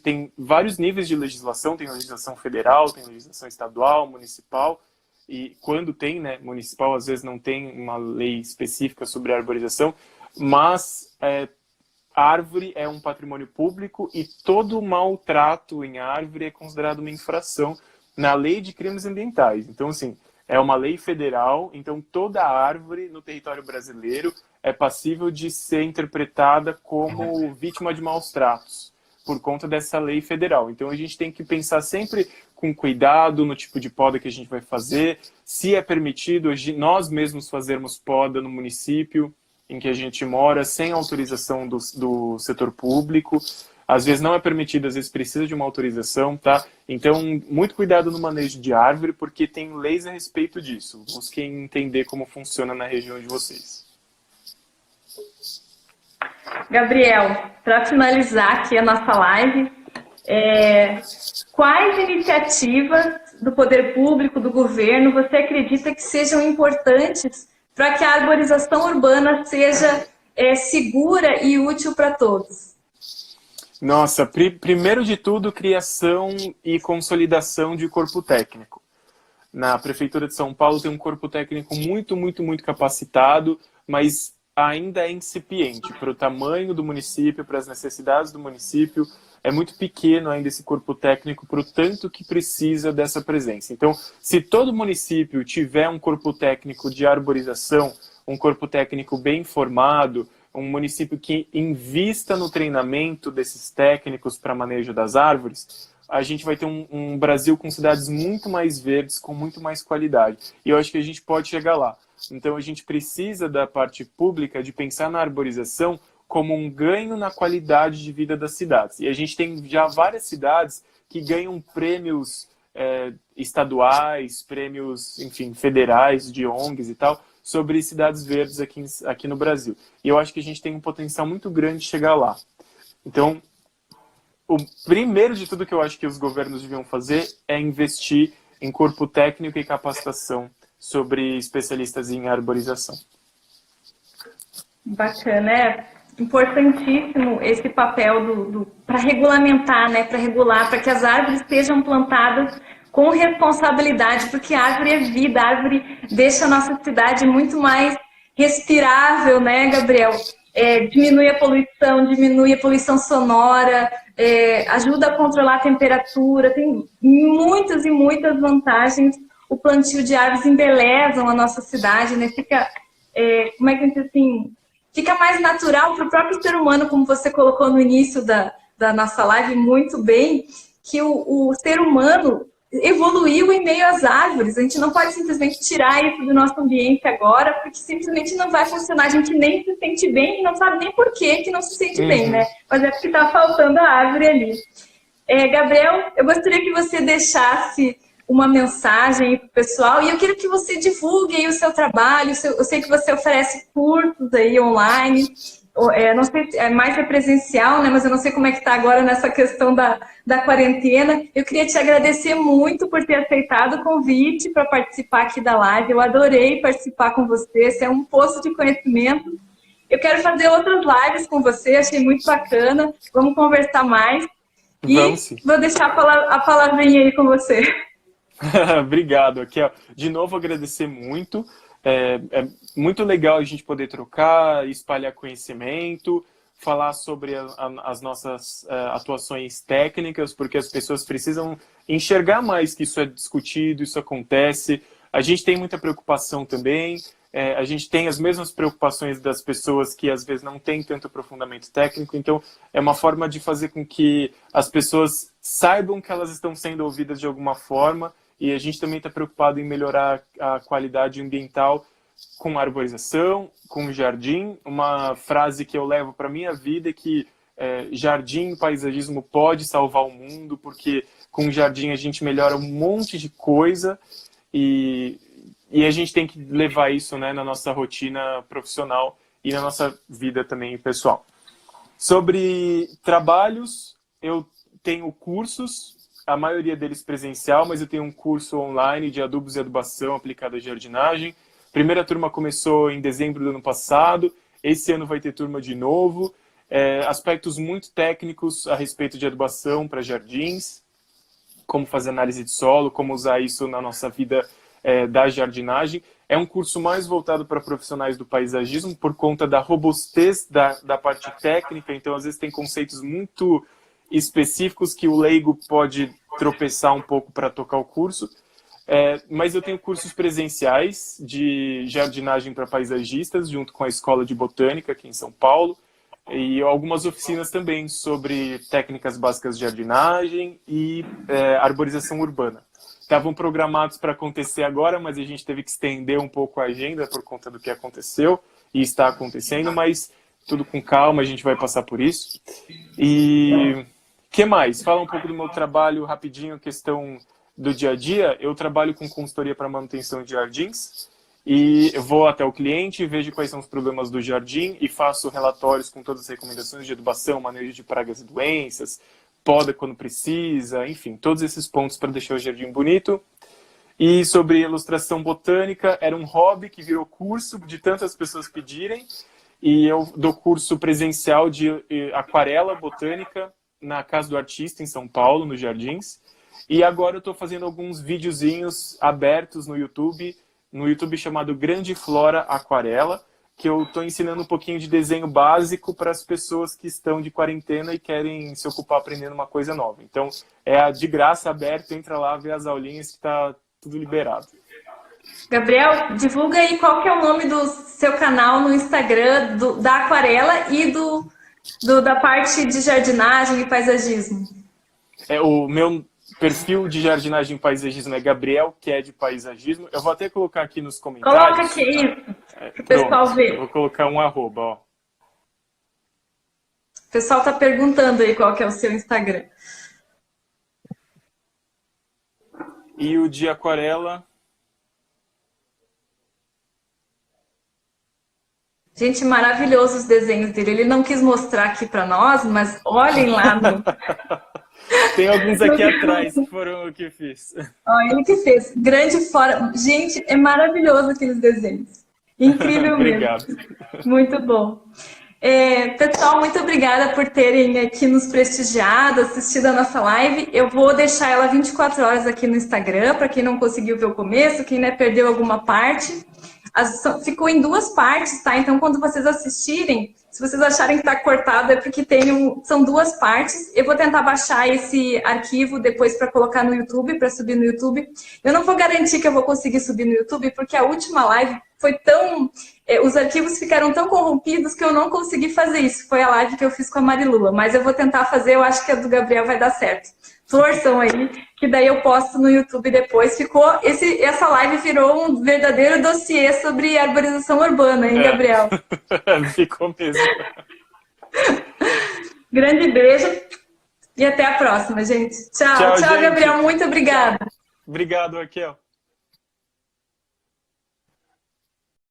tem vários níveis de legislação, tem legislação federal, tem legislação estadual, municipal, e quando tem, né, municipal, às vezes não tem uma lei específica sobre a arborização, mas a árvore é um patrimônio público e todo maltrato em árvore é considerado uma infração na lei de crimes ambientais. Então, assim, é uma lei federal, então toda árvore no território brasileiro é passível de ser interpretada como vítima de maus tratos, por conta dessa lei federal. Então a gente tem que pensar sempre com cuidado no tipo de poda que a gente vai fazer, se é permitido nós mesmos fazermos poda no município em que a gente mora, sem autorização do setor público. Às vezes não é permitido, às vezes precisa de uma autorização, tá? Então, muito cuidado no manejo de árvore, porque tem leis a respeito disso. Busquem entender como funciona na região de vocês. Gabriel, para finalizar aqui a nossa live, quais iniciativas do poder público, do governo, você acredita que sejam importantes para que a arborização urbana seja segura e útil para todos? Nossa, primeiro de tudo, criação e consolidação de corpo técnico. Na Prefeitura de São Paulo tem um corpo técnico muito, muito, muito capacitado, mas ainda é incipiente para o tamanho do município, para as necessidades do município. É muito pequeno ainda esse corpo técnico para o tanto que precisa dessa presença. Então, se todo município tiver um corpo técnico de arborização, um corpo técnico bem formado, um município que invista no treinamento desses técnicos para manejo das árvores, a gente vai ter um Brasil com cidades muito mais verdes, com muito mais qualidade. E eu acho que a gente pode chegar lá. Então a gente precisa da parte pública de pensar na arborização como um ganho na qualidade de vida das cidades. E a gente tem já várias cidades que ganham prêmios estaduais, prêmios, enfim, federais, de ONGs e tal, sobre cidades verdes aqui no Brasil. E eu acho que a gente tem um potencial muito grande de chegar lá. Então, o primeiro de tudo que eu acho que os governos deviam fazer é investir em corpo técnico e capacitação sobre especialistas em arborização. Bacana, é importantíssimo esse papel para regulamentar, né, para regular, para que as árvores sejam plantadas com responsabilidade, porque a árvore é vida, a árvore deixa a nossa cidade muito mais respirável, né, Gabriel? Diminui a poluição sonora, ajuda a controlar a temperatura, tem muitas e muitas vantagens. O plantio de árvores embelezam a nossa cidade, né? Fica, como é que eu digo assim, fica mais natural para o próprio ser humano, como você colocou no início da nossa live muito bem, que o ser humano evoluiu em meio às árvores. A gente não pode simplesmente tirar isso do nosso ambiente agora, porque simplesmente não vai funcionar. A gente nem se sente bem e não sabe nem por que não se sente bem, né? Mas é porque está faltando a árvore ali. Gabriel, eu gostaria que você deixasse uma mensagem para o pessoal e eu quero que você divulgue aí o seu trabalho. Eu sei que você oferece cursos aí online. Não sei, mais presencial, né? Mas eu não sei como é que está agora nessa questão da quarentena. Eu queria te agradecer muito por ter aceitado o convite para participar aqui da live. Eu adorei participar com você, você é um poço de conhecimento. Eu quero fazer outras lives com você, achei muito bacana. Vamos conversar mais. E vou deixar a palavrinha aí com você. Obrigado. Aqui, ó, de novo, agradecer muito. É muito legal a gente poder trocar, espalhar conhecimento, falar sobre as nossas atuações técnicas, porque as pessoas precisam enxergar mais que isso é discutido, isso acontece. a gente tem muita preocupação também, a gente tem as mesmas preocupações das pessoas que às vezes não têm tanto aprofundamento técnico, então é uma forma de fazer com que as pessoas saibam que elas estão sendo ouvidas de alguma forma, e a gente também está preocupado em melhorar a qualidade ambiental com arborização, com jardim. Uma frase que eu levo para a minha vida é que jardim, paisagismo pode salvar o mundo, porque com o jardim a gente melhora um monte de coisa e a gente tem que levar isso, né, na nossa rotina profissional e na nossa vida também pessoal. Sobre trabalhos, eu tenho cursos, a maioria deles presencial, mas eu tenho um curso online de adubos e adubação aplicada à jardinagem. Primeira turma começou em dezembro do ano passado, esse ano vai ter turma de novo. Aspectos muito técnicos a respeito de adubação para jardins, como fazer análise de solo, como usar isso na nossa vida da jardinagem. É um curso mais voltado para profissionais do paisagismo, por conta da robustez da parte técnica, então às vezes tem conceitos muito específicos que o leigo pode tropeçar um pouco para tocar o curso. Mas eu tenho cursos presenciais de jardinagem para paisagistas, junto com a Escola de Botânica aqui em São Paulo, e algumas oficinas também sobre técnicas básicas de jardinagem e arborização urbana. Estavam programados para acontecer agora, mas a gente teve que estender um pouco a agenda por conta do que aconteceu e está acontecendo, mas tudo com calma, a gente vai passar por isso. E que mais? Fala um pouco do meu trabalho rapidinho, questão do dia a dia. Eu trabalho com consultoria para manutenção de jardins e eu vou até o cliente, vejo quais são os problemas do jardim e faço relatórios com todas as recomendações de adubação, manejo de pragas e doenças, poda quando precisa, enfim, todos esses pontos para deixar o jardim bonito. E sobre ilustração botânica, era um hobby que virou curso de tantas pessoas pedirem, e eu dou curso presencial de aquarela botânica na Casa do Artista, em São Paulo, nos Jardins. E agora eu estou fazendo alguns videozinhos abertos no YouTube chamado Grande Flora Aquarela, que eu estou ensinando um pouquinho de desenho básico para as pessoas que estão de quarentena e querem se ocupar aprendendo uma coisa nova. Então, de graça, aberto, entra lá, vê as aulinhas que está tudo liberado. Gabriel, divulga aí qual que é o nome do seu canal no Instagram, da aquarela e da parte de jardinagem e paisagismo. O meu perfil de jardinagem e paisagismo é Gabriel, que é de paisagismo. Eu vou até colocar aqui nos comentários. Coloca aqui isso, para o pessoal ver. Eu vou colocar um arroba, ó. O pessoal está perguntando aí qual que é o seu Instagram. E o de aquarela... Gente, maravilhoso os desenhos dele. Ele não quis mostrar aqui para nós, mas olhem lá no... Tem alguns aqui atrás que foram o que eu fiz. Olha ele que fez. Grande Flora. Gente, é maravilhoso aqueles desenhos. Incrível Obrigado. mesmo. Muito bom. Pessoal, muito obrigada por terem aqui nos prestigiado, assistido a nossa live. Eu vou deixar ela 24 horas aqui no Instagram, para quem não conseguiu ver o começo, quem perdeu alguma parte. Ficou em 2 partes, tá? Então, quando vocês assistirem, se vocês acharem que está cortado, é porque são 2 partes. Eu vou tentar baixar esse arquivo depois para colocar no YouTube, para subir no YouTube. Eu não vou garantir que eu vou conseguir subir no YouTube, porque a última live foi os arquivos ficaram tão corrompidos que eu não consegui fazer isso. Foi a live que eu fiz com a Marilua, mas eu vou tentar fazer, eu acho que a do Gabriel vai dar certo. Torçam aí, que daí eu posto no YouTube depois. Essa live virou um verdadeiro dossiê sobre arborização urbana, hein, Gabriel? Ficou mesmo. Grande beijo e até a próxima, gente. Tchau, gente. Gabriel. Muito obrigada. Obrigado, Raquel.